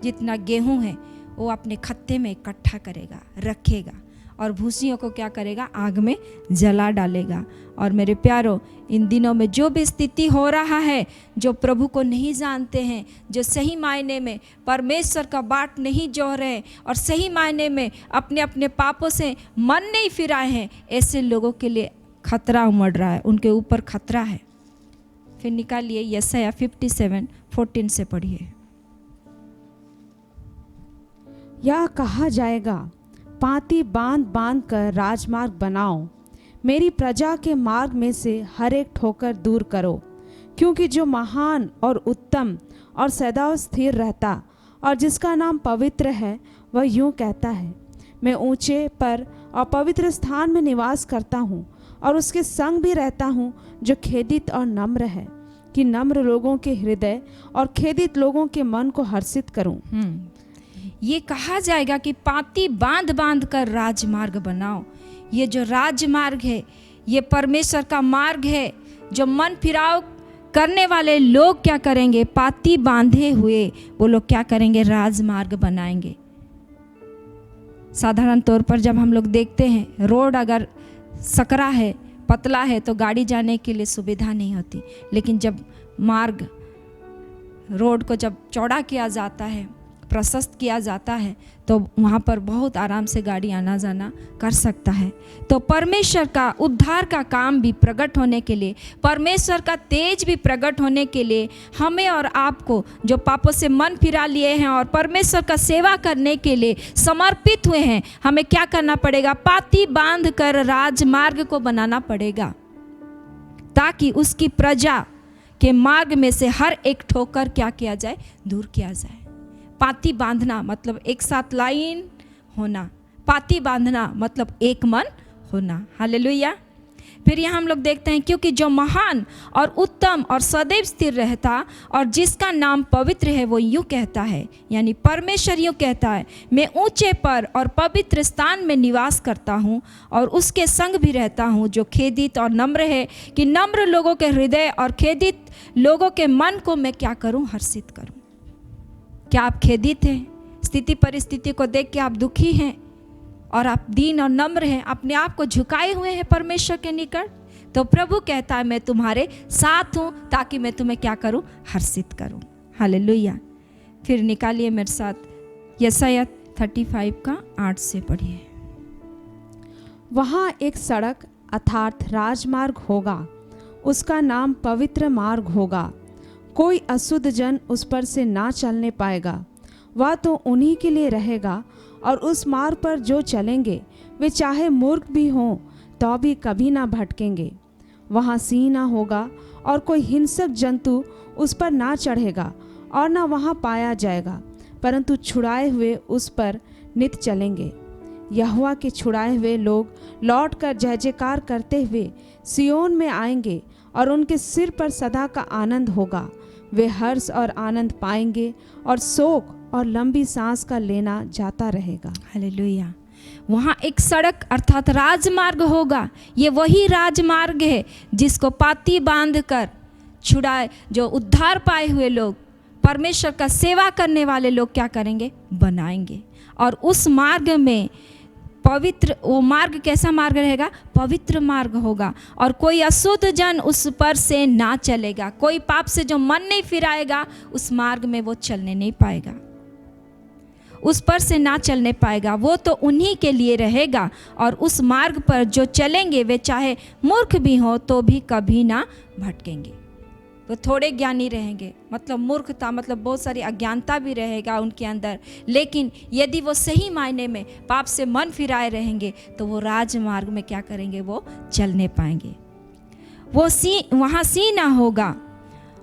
जितना गेहूं है वो अपने खत्ते में इकट्ठा करेगा, रखेगा, और भूसियों को क्या करेगा, आग में जला डालेगा। और मेरे प्यारों, इन दिनों में जो भी स्थिति हो रहा है, जो प्रभु को नहीं जानते हैं, जो सही मायने में परमेश्वर का बाट नहीं जोह रहे और सही मायने में अपने अपने पापों से मन नहीं फिराए हैं, ऐसे लोगों के लिए खतरा उमड़ रहा है, उनके ऊपर खतरा है। फिर निकालिए यशायाह 57:14 से पढ़िए। यह कहा जाएगा, पाँति बांध बांध कर राजमार्ग बनाओ, मेरी प्रजा के मार्ग में से हर एक ठोकर दूर करो, क्योंकि जो महान और उत्तम और सदा स्थिर रहता और जिसका नाम पवित्र है, वह यूं कहता है, मैं ऊंचे पर और पवित्र स्थान में निवास करता हूँ और उसके संग भी रहता हूँ जो खेदित और नम्र है, कि नम्र लोगों के हृदय और खेदित लोगों के मन को हर्षित करूँ। ये कहा जाएगा कि पाँति बांध बांध कर राजमार्ग बनाओ। ये जो राजमार्ग है, ये परमेश्वर का मार्ग है। जो मन फिराव करने वाले लोग क्या करेंगे, पाँति बांधे हुए वो लोग क्या करेंगे, राजमार्ग बनाएंगे। साधारण तौर पर जब हम लोग देखते हैं, रोड अगर सकरा है, पतला है, तो गाड़ी जाने के लिए सुविधा नहीं होती, लेकिन जब मार्ग, रोड को जब चौड़ा किया जाता है, प्रशस्त किया जाता है, तो वहाँ पर बहुत आराम से गाड़ी आना जाना कर सकता है। तो परमेश्वर का उद्धार का काम भी प्रकट होने के लिए, परमेश्वर का तेज भी प्रकट होने के लिए, हमें और आपको जो पापों से मन फिरा लिए हैं और परमेश्वर का सेवा करने के लिए समर्पित हुए हैं, हमें क्या करना पड़ेगा, पाँति बांध कर राजमार्ग को बनाना पड़ेगा, ताकि उसकी प्रजा के मार्ग में से हर एक ठोकर क्या किया जाए, दूर किया जाए। पाँति बांधना मतलब एक साथ लाइन होना, पाँति बांधना मतलब एक मन होना। हालेलुया। फिर यहाँ हम लोग देखते हैं, क्योंकि जो महान और उत्तम और सदैव स्थिर रहता और जिसका नाम पवित्र है, वो यूँ कहता है, यानी परमेश्वर यूँ कहता है, मैं ऊंचे पर और पवित्र स्थान में निवास करता हूँ और उसके संग भी रहता हूँ जो खेदित और नम्र है, कि नम्र लोगों के हृदय और खेदित लोगों के मन को मैं क्या करूँ, हर्षित करूँ। क्या आप खेदित हैं? स्थिति परिस्थिति को देख के आप दुखी हैं और आप दीन और नम्र हैं, अपने आप को झुकाए हुए हैं परमेश्वर के निकट, तो प्रभु कहता है, मैं तुम्हारे साथ हूँ, ताकि मैं तुम्हें क्या करूँ, हर्षित करूँ। हालेलुया। फिर निकालिए मेरे साथ यशायाह 35:8 से पढ़िए। वहाँ एक सड़क अर्थात राजमार्ग होगा, उसका नाम पवित्र मार्ग होगा, कोई अशुद्ध जन उस पर से ना चलने पाएगा। वह तो उन्हीं के लिए रहेगा और उस मार्ग पर जो चलेंगे वे चाहे मूर्ख भी हों तो भी कभी ना भटकेंगे। वहाँ सिंह ना होगा और कोई हिंसक जंतु उस पर ना चढ़ेगा और ना वहाँ पाया जाएगा, परंतु छुड़ाए हुए उस पर नित चलेंगे। यहोवा के छुड़ाए हुए लोग लौट कर जय जयकार करते हुए सियोन में आएंगे और उनके सिर पर सदा का आनंद होगा। वे हर्ष और आनंद पाएंगे और शोक और लंबी सांस का लेना जाता रहेगा। हालेलुया। वहाँ एक सड़क अर्थात राजमार्ग होगा। ये वही राजमार्ग है जिसको पाती बांधकर छुड़ाए, जो उद्धार पाए हुए लोग, परमेश्वर का सेवा करने वाले लोग क्या करेंगे, बनाएंगे। और उस मार्ग में पवित्र, वो मार्ग कैसा मार्ग रहेगा, पवित्र मार्ग होगा। और कोई अशुद्ध जन उस पर से ना चलेगा। कोई पाप से जो मन नहीं फिराएगा उस मार्ग में वो चलने नहीं पाएगा, उस पर से ना चलने पाएगा। वो तो उन्हीं के लिए रहेगा। और उस मार्ग पर जो चलेंगे वे चाहे मूर्ख भी हों तो भी कभी ना भटकेंगे। वो थोड़े ज्ञानी रहेंगे, मतलब मूर्खता मतलब बहुत सारी अज्ञानता भी रहेगा उनके अंदर, लेकिन यदि वो सही मायने में पाप से मन फिराए रहेंगे तो वो राजमार्ग में क्या करेंगे, वो चलने पाएंगे। वो वहाँ सिंह ना होगा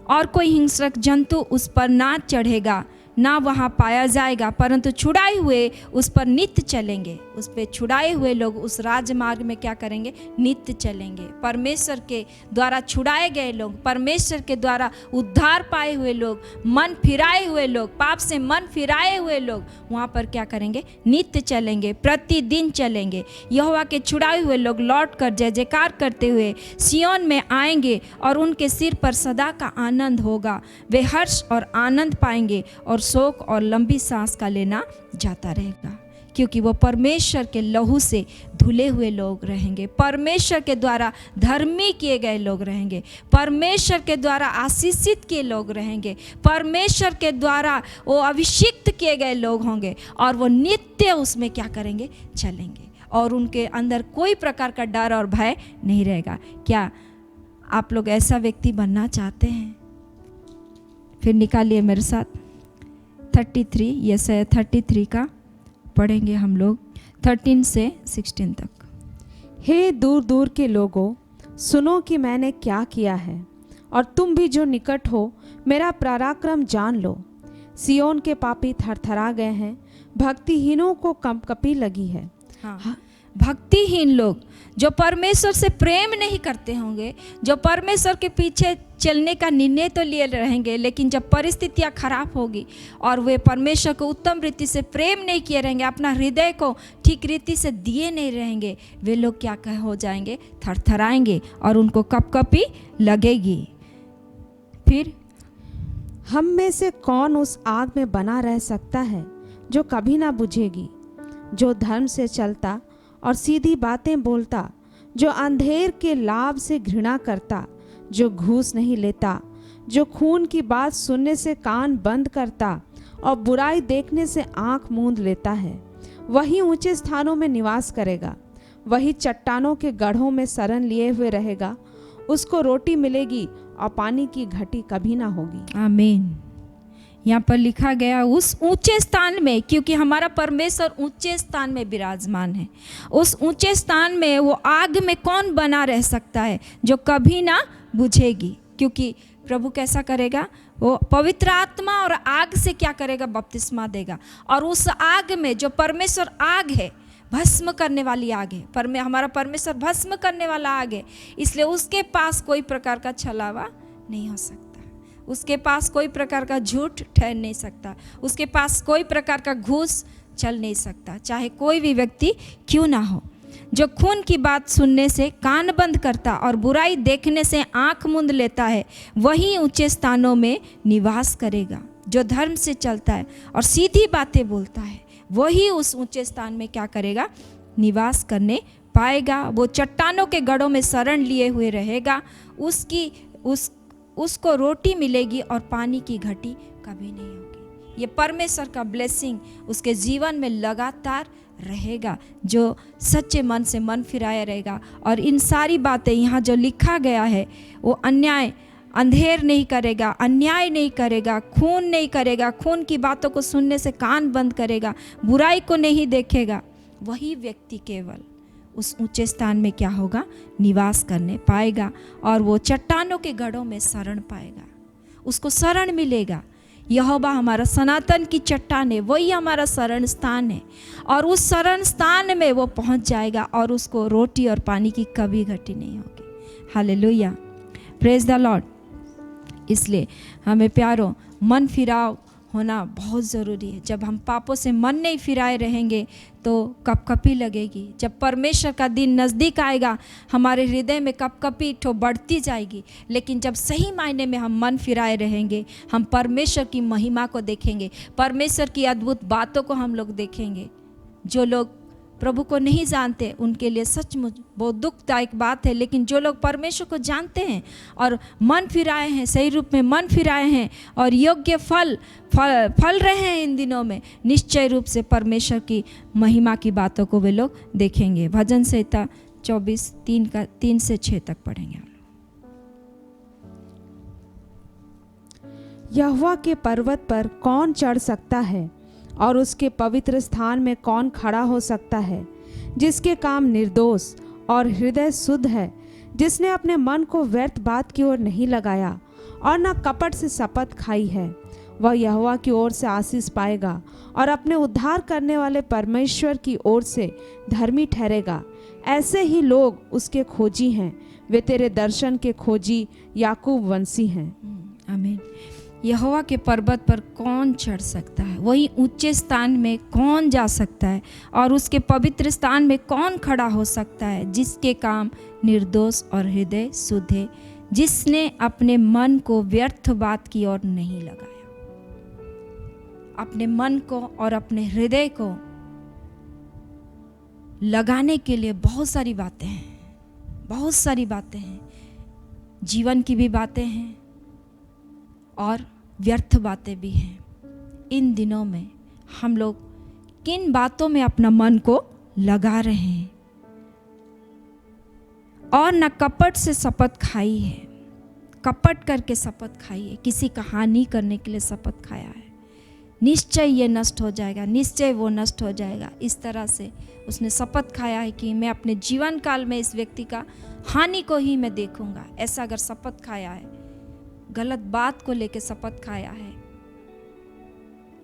और कोई हिंसक जंतु उस पर ना चढ़ेगा, ना वहाँ पाया जाएगा, परंतु छुड़ाए हुए उस पर नित्य चलेंगे। उस पर छुड़ाए हुए लोग उस राजमार्ग में क्या करेंगे, नित्य चलेंगे। परमेश्वर के द्वारा छुड़ाए गए लोग, परमेश्वर के द्वारा उद्धार पाए हुए लोग, मन फिराए हुए लोग, पाप से मन फिराए हुए लोग वहाँ पर क्या करेंगे, नित्य चलेंगे, प्रतिदिन चलेंगे। यहोवा के छुड़ाए हुए लोग लौट कर जय जयकार करते हुए सिय्योन में आएंगे और उनके सिर पर सदा का आनंद होगा। वे हर्ष और आनंद पाएंगे और शोक और लंबी सांस का लेना जाता रहेगा, क्योंकि वो परमेश्वर के लहू से धुले हुए लोग रहेंगे, परमेश्वर के द्वारा धर्मी किए गए लोग रहेंगे, परमेश्वर के द्वारा आशीषित किए लोग रहेंगे, परमेश्वर के द्वारा वो अभिषिक्त किए गए लोग होंगे। और वो नित्य उसमें क्या करेंगे, चलेंगे। और उनके अंदर कोई प्रकार का डर और भय नहीं रहेगा। क्या आप लोग ऐसा व्यक्ति बनना चाहते हैं? फिर निकालिए मेरे साथ 33, यशायाह 33 का पढ़ेंगे हम लोग 13 से 16 तक। हे दूर दूर के लोगों, सुनो कि मैंने क्या किया है, और तुम भी जो निकट हो मेरा पराक्रम जान लो। सिय्योन के पापी थरथरा गए हैं, भक्तिहीनों को कंपकपी लगी है। हाँ, भक्तिहीन लोग जो परमेश्वर से प्रेम नहीं करते होंगे, जो परमेश्वर के पीछे चलने का निर्णय तो लिए रहेंगे, लेकिन जब परिस्थितियाँ खराब होगी और वे परमेश्वर को उत्तम रीति से प्रेम नहीं किए रहेंगे, अपना हृदय को ठीक रीति से दिए नहीं रहेंगे, वे लोग क्या हो जाएंगे, थरथराएंगे और उनको कपकपी लगेगी। फिर हम में से कौन उस आग में बना रह सकता है जो कभी ना बुझेगी, जो धर्म से चलता और सीधी बातें बोलता, जो अंधेर के लाभ से घृणा करता, जो घूस नहीं लेता, जो खून की बात सुनने से कान बंद करता और बुराई देखने से आंख मूंद लेता है, वही ऊंचे स्थानों में निवास करेगा, वही चट्टानों के गढ़ों में शरण लिए हुए रहेगा। उसको रोटी मिलेगी और पानी की घटी कभी ना होगी। आमीन। यहाँ पर लिखा गया उस ऊंचे स्थान में, क्योंकि हमारा परमेश्वर ऊंचे स्थान में विराजमान है। उस ऊंचे स्थान में वो आग में कौन बना रह सकता है जो कभी ना बुझेगी, क्योंकि प्रभु कैसा करेगा, वो पवित्र आत्मा और आग से क्या करेगा, बपतिस्मा देगा। और उस आग में जो परमेश्वर आग है, भस्म करने वाली आग है, हमारा परमेश्वर भस्म करने वाला आग है, इसलिए उसके पास कोई प्रकार का छलावा नहीं हो सकता, उसके पास कोई प्रकार का झूठ ठहर नहीं सकता, उसके पास कोई प्रकार का घूस चल नहीं सकता, चाहे कोई भी व्यक्ति क्यों ना हो। जो खून की बात सुनने से कान बंद करता और बुराई देखने से आंख मूंद लेता है, वही ऊंचे स्थानों में निवास करेगा। जो धर्म से चलता है और सीधी बातें बोलता है, वही उस ऊंचे स्थान में क्या करेगा, निवास करने पाएगा। वो चट्टानों के गढ़ों में शरण लिए हुए रहेगा, उसको रोटी मिलेगी और पानी की घटी कभी नहीं होगी। ये परमेश्वर का ब्लेसिंग उसके जीवन में लगातार रहेगा, जो सच्चे मन से मन फिराया रहेगा। और इन सारी बातें यहाँ जो लिखा गया है, वो अंधेर नहीं करेगा, अन्याय नहीं करेगा, खून नहीं करेगा, खून की बातों को सुनने से कान बंद करेगा, बुराई को नहीं देखेगा, वही व्यक्ति केवल उस ऊंचे स्थान में क्या होगा, निवास करने पाएगा। और वो चट्टानों के गढ़ों में शरण पाएगा, उसको शरण मिलेगा। यहोवा हमारा सनातन की चट्टान है, वही हमारा शरण स्थान है, और उस शरण स्थान में वो पहुंच जाएगा और उसको रोटी और पानी की कभी घटी नहीं होगी। हालेलुया। Praise the Lord. इसलिए हमें प्यारो मन फिराव होना बहुत ज़रूरी है। जब हम पापों से मन नहीं फिराए रहेंगे तो कपकपी लगेगी। जब परमेश्वर का दिन नज़दीक आएगा हमारे हृदय में कपकपी ठो बढ़ती जाएगी। लेकिन जब सही मायने में हम मन फिराए रहेंगे, हम परमेश्वर की महिमा को देखेंगे, परमेश्वर की अद्भुत बातों को हम लोग देखेंगे। जो लोग प्रभु को नहीं जानते उनके लिए सचमुच बहुत दुखदायक बात है, लेकिन जो लोग परमेश्वर को जानते हैं और मन फिराए हैं, सही रूप में मन फिराए हैं और योग्य फल रहे हैं इन दिनों में, निश्चय रूप से परमेश्वर की महिमा की बातों को वे लोग देखेंगे। भजन संहिता 24:3 से 6 तक पढ़ेंगे हम लोग। यहोवा के पर्वत पर कौन चढ़ सकता है और उसके पवित्र स्थान में कौन खड़ा हो सकता है? जिसके काम निर्दोष और हृदय शुद्ध है, जिसने अपने मन को व्यर्थ बात की ओर नहीं लगाया और न कपट से शपथ खाई है, वह यहोवा की ओर से आशीष पाएगा और अपने उद्धार करने वाले परमेश्वर की ओर से धर्मी ठहरेगा। ऐसे ही लोग उसके खोजी हैं, वे तेरे दर्शन के खोजी याकूब वंशी हैं। आमीन। यहोवा के पर्वत पर कौन चढ़ सकता है? वही ऊंचे स्थान में कौन जा सकता है? और उसके पवित्र स्थान में कौन खड़ा हो सकता है? जिसके काम निर्दोष और हृदय शुद्ध है, जिसने अपने मन को व्यर्थ बात की ओर नहीं लगाया। अपने मन को और अपने हृदय को लगाने के लिए बहुत सारी बातें हैं, बहुत सारी बातें हैं। जीवन की भी बातें हैं और व्यर्थ बातें भी हैं। इन दिनों में हम लोग किन बातों में अपना मन को लगा रहे हैं? और न कपट से शपथ खाई है। कपट करके शपथ खाई है, किसी का हानि करने के लिए शपथ खाया है। निश्चय ये नष्ट हो जाएगा, निश्चय वो नष्ट हो जाएगा, इस तरह से उसने शपथ खाया है कि मैं अपने जीवन काल में इस व्यक्ति का हानि को ही मैं देखूंगा। ऐसा अगर शपथ खाया है, गलत बात को लेकर शपथ खाया है,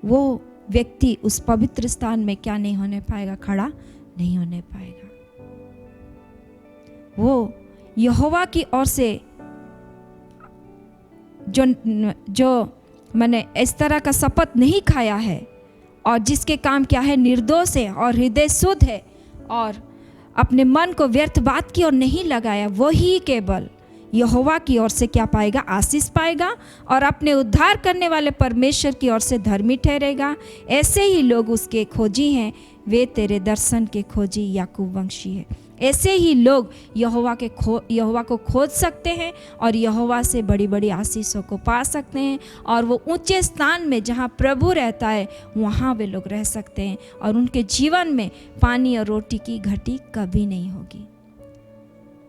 वो व्यक्ति उस पवित्र स्थान में क्या नहीं होने पाएगा? खड़ा नहीं होने पाएगा। वो यहोवा की ओर से जो मैंने इस तरह का शपथ नहीं खाया है और जिसके काम क्या है? निर्दोष है और हृदय शुद्ध है और अपने मन को व्यर्थ बात की ओर नहीं लगाया, वही केवल यहोवा की ओर से क्या पाएगा? आशीष पाएगा और अपने उद्धार करने वाले परमेश्वर की ओर से धर्मी ठहरेगा। ऐसे ही लोग उसके खोजी हैं, वे तेरे दर्शन के खोजी याकूब वंशी है। ऐसे ही लोग यहोवा को खोज सकते हैं और यहोवा से बड़ी बड़ी आशीषों को पा सकते हैं और वो ऊंचे स्थान में जहाँ प्रभु रहता है वहाँ वे लोग रह सकते हैं और उनके जीवन में पानी और रोटी की घटी कभी नहीं होगी।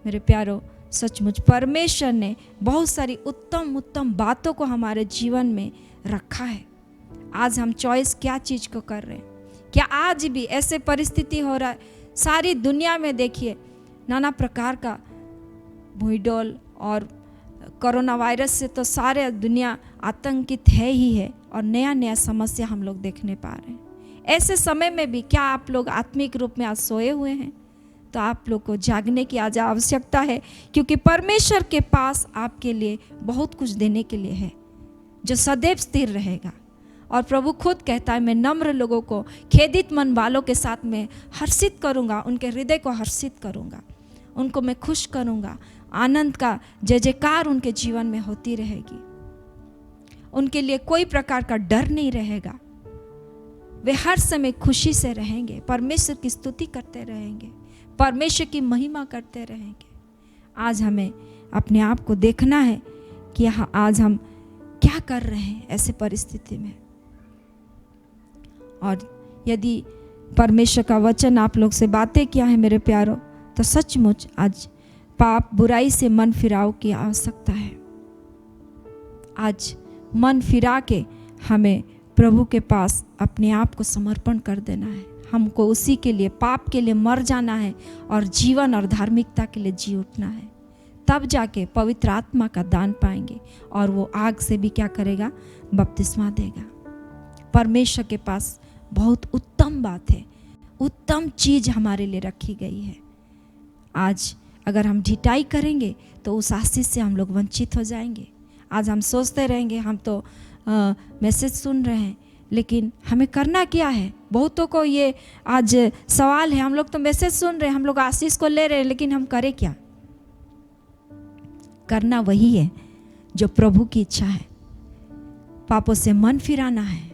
मेरे प्यारो, सचमुच परमेश्वर ने बहुत सारी उत्तम उत्तम बातों को हमारे जीवन में रखा है। आज हम चॉइस क्या चीज़ को कर रहे हैं? क्या आज भी ऐसे परिस्थिति हो रहा है? सारी दुनिया में देखिए नाना प्रकार का भूडोल और कोरोना वायरस से तो सारे दुनिया आतंकित है ही है और नया नया समस्या हम लोग देखने पा रहे हैं। ऐसे समय में भी क्या आप लोग आत्मिक रूप में आज सोए हुए हैं? तो आप लोग को जागने की आज आवश्यकता है, क्योंकि परमेश्वर के पास आपके लिए बहुत कुछ देने के लिए है जो सदैव स्थिर रहेगा। और प्रभु खुद कहता है, मैं नम्र लोगों को खेदित मन वालों के साथ में हर्षित करूंगा, उनके हृदय को हर्षित करूंगा, उनको मैं खुश करूंगा। आनंद का जय जयकार उनके जीवन में होती रहेगी। उनके लिए कोई प्रकार का डर नहीं रहेगा। वे हर समय खुशी से रहेंगे, परमेश्वर की स्तुति करते रहेंगे, परमेश्वर की महिमा करते रहेंगे। आज हमें अपने आप को देखना है कि यहाँ आज हम क्या कर रहे हैं ऐसे परिस्थिति में। और यदि परमेश्वर का वचन आप लोग से बातें किया है मेरे प्यारो, तो सचमुच आज पाप बुराई से मन फिराव की आवश्यकता है। आज मन फिरा के हमें प्रभु के पास अपने आप को समर्पण कर देना है। हमको उसी के लिए, पाप के लिए मर जाना है और जीवन और धार्मिकता के लिए जी उठना है। तब जाके पवित्र आत्मा का दान पाएंगे और वो आग से भी क्या करेगा? बपतिस्मा देगा। परमेश्वर के पास बहुत उत्तम बात है, उत्तम चीज हमारे लिए रखी गई है। आज अगर हम ढिठाई करेंगे तो उस आशीष से हम लोग वंचित हो जाएंगे। आज हम सोचते रहेंगे हम तो मैसेज सुन रहे हैं, लेकिन हमें करना क्या है? बहुतों को ये आज सवाल है, हम लोग तो मैसेज सुन रहे हैं, हम लोग आशीष को ले रहे हैं, लेकिन हम करें क्या? करना वही है जो प्रभु की इच्छा है। पापों से मन फिराना है,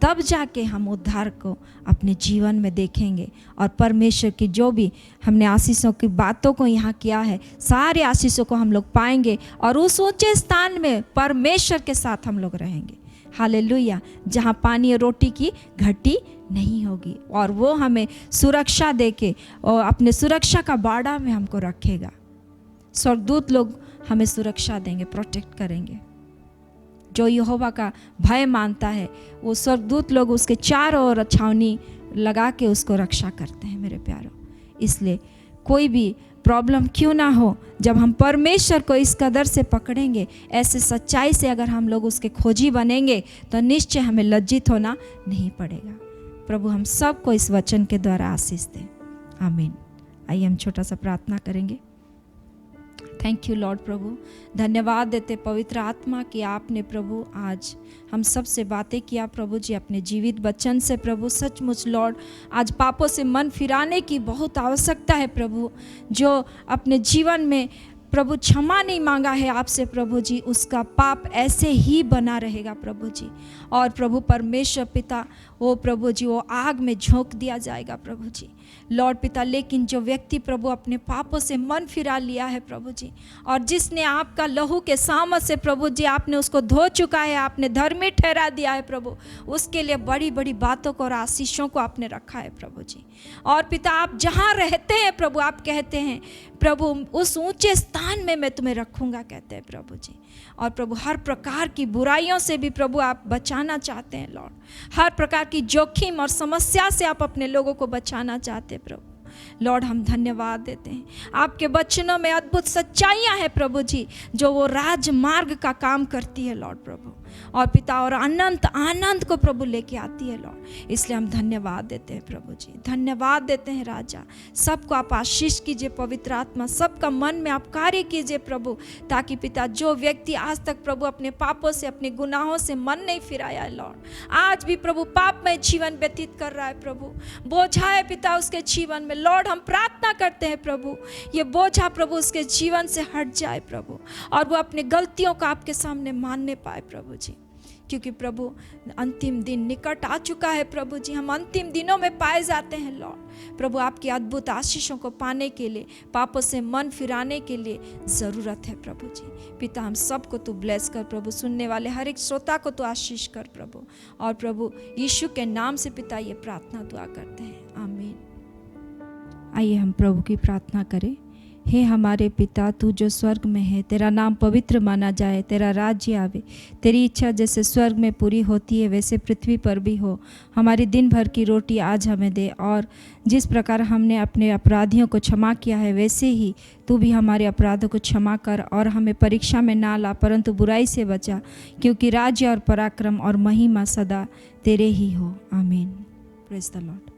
तब जाके हम उद्धार को अपने जीवन में देखेंगे और परमेश्वर की जो भी हमने आशीषों की बातों को यहाँ किया है, सारे आशीषों को हम लोग पाएंगे और उस ऊंचे स्थान में परमेश्वर के साथ हम लोग रहेंगे। हालेलुया, जहाँ पानी और रोटी की घटी नहीं होगी और वो हमें सुरक्षा देके और अपने सुरक्षा का बाड़ा में हमको रखेगा। स्वर्गदूत लोग हमें सुरक्षा देंगे, प्रोटेक्ट करेंगे। जो यहोवा का भय मानता है वो स्वर्गदूत लोग उसके चारों ओर छावनी लगा के उसको रक्षा करते हैं मेरे प्यारों। इसलिए कोई भी प्रॉब्लम क्यों ना हो, जब हम परमेश्वर को इस कदर से पकड़ेंगे, ऐसे सच्चाई से अगर हम लोग उसके खोजी बनेंगे, तो निश्चय हमें लज्जित होना नहीं पड़ेगा। प्रभु हम सबको इस वचन के द्वारा आशीष दें, आमीन। आइए हम छोटा सा प्रार्थना करेंगे। थैंक यू लॉर्ड प्रभु, धन्यवाद देते पवित्र आत्मा कि आपने प्रभु आज हम सब से बातें किया प्रभु जी अपने जीवित वचन से। प्रभु सचमुच लॉर्ड आज पापों से मन फिराने की बहुत आवश्यकता है प्रभु। जो अपने जीवन में प्रभु क्षमा नहीं मांगा है आपसे प्रभु जी, उसका पाप ऐसे ही बना रहेगा प्रभु जी। और प्रभु परमेश्वर पिता वो प्रभु जी वो आग में झोंक दिया जाएगा प्रभु जी लॉर्ड पिता। लेकिन जो व्यक्ति प्रभु अपने पापों से मन फिरा लिया है प्रभु जी, और जिसने आपका लहू के सामर्थ से प्रभु जी आपने उसको धो चुका है, आपने धर्मी ठहरा दिया है प्रभु, उसके लिए बड़ी बड़ी बातों को और आशीषों को आपने रखा है प्रभु जी। और पिता आप जहाँ रहते हैं प्रभु, आप कहते हैं प्रभु उस ऊंचे स्थान में मैं तुम्हें रखूँगा कहते हैं प्रभु जी। और प्रभु हर प्रकार की बुराइयों से भी प्रभु आप बचाना चाहते हैं लॉर्ड। हर प्रकार की जोखिम और समस्या से आप अपने लोगों को बचाना चाहते हैं प्रभु लॉर्ड। हम धन्यवाद देते हैं, आपके वचनों में अद्भुत सच्चाइयाँ हैं प्रभु जी, जो वो राजमार्ग का काम करती है लॉर्ड प्रभु। और पिता और अनंत आनंद को प्रभु लेके आती है लॉर्ड। इसलिए हम धन्यवाद देते हैं प्रभु जी, धन्यवाद देते हैं राजा। सबको आप आशीष कीजिए पवित्र आत्मा, सबका मन में आप कार्य कीजिए प्रभु, ताकि पिता जो व्यक्ति आज तक प्रभु अपने पापों से अपने गुनाहों से मन नहीं फिराया है लॉर्ड, आज भी प्रभु पापमय जीवन व्यतीत कर रहा है प्रभु, बोझा है पिता उसके जीवन में लॉर्ड, हम प्रार्थना करते हैं प्रभु ये बोझा प्रभु उसके जीवन से हट जाए प्रभु, और वो अपने गलतियों को आपके सामने मानने पाए प्रभु जी। क्योंकि प्रभु अंतिम दिन निकट आ चुका है प्रभु जी, हम अंतिम दिनों में पाए जाते हैं लॉर्ड। प्रभु आपकी अद्भुत आशीषों को पाने के लिए, पापों से मन फिराने के लिए ज़रूरत है प्रभु जी। पिता हम सबको तू ब्लेस कर प्रभु, सुनने वाले हर एक श्रोता को तू आशीष कर प्रभु, और प्रभु यीशु के नाम से पिता ये प्रार्थना दुआ करते हैं, आमीन। आइए हम प्रभु की प्रार्थना करें। हे हमारे पिता, तू जो स्वर्ग में है, तेरा नाम पवित्र माना जाए, तेरा राज्य आवे, तेरी इच्छा जैसे स्वर्ग में पूरी होती है वैसे पृथ्वी पर भी हो। हमारी दिन भर की रोटी आज हमें दे, और जिस प्रकार हमने अपने अपराधियों को क्षमा किया है वैसे ही तू भी हमारे अपराधों को क्षमा कर, और हमें परीक्षा में ना ला परंतु बुराई से बचा, क्योंकि राज्य और पराक्रम और महिमा सदा तेरे ही हो, आमीन। Praise the Lord.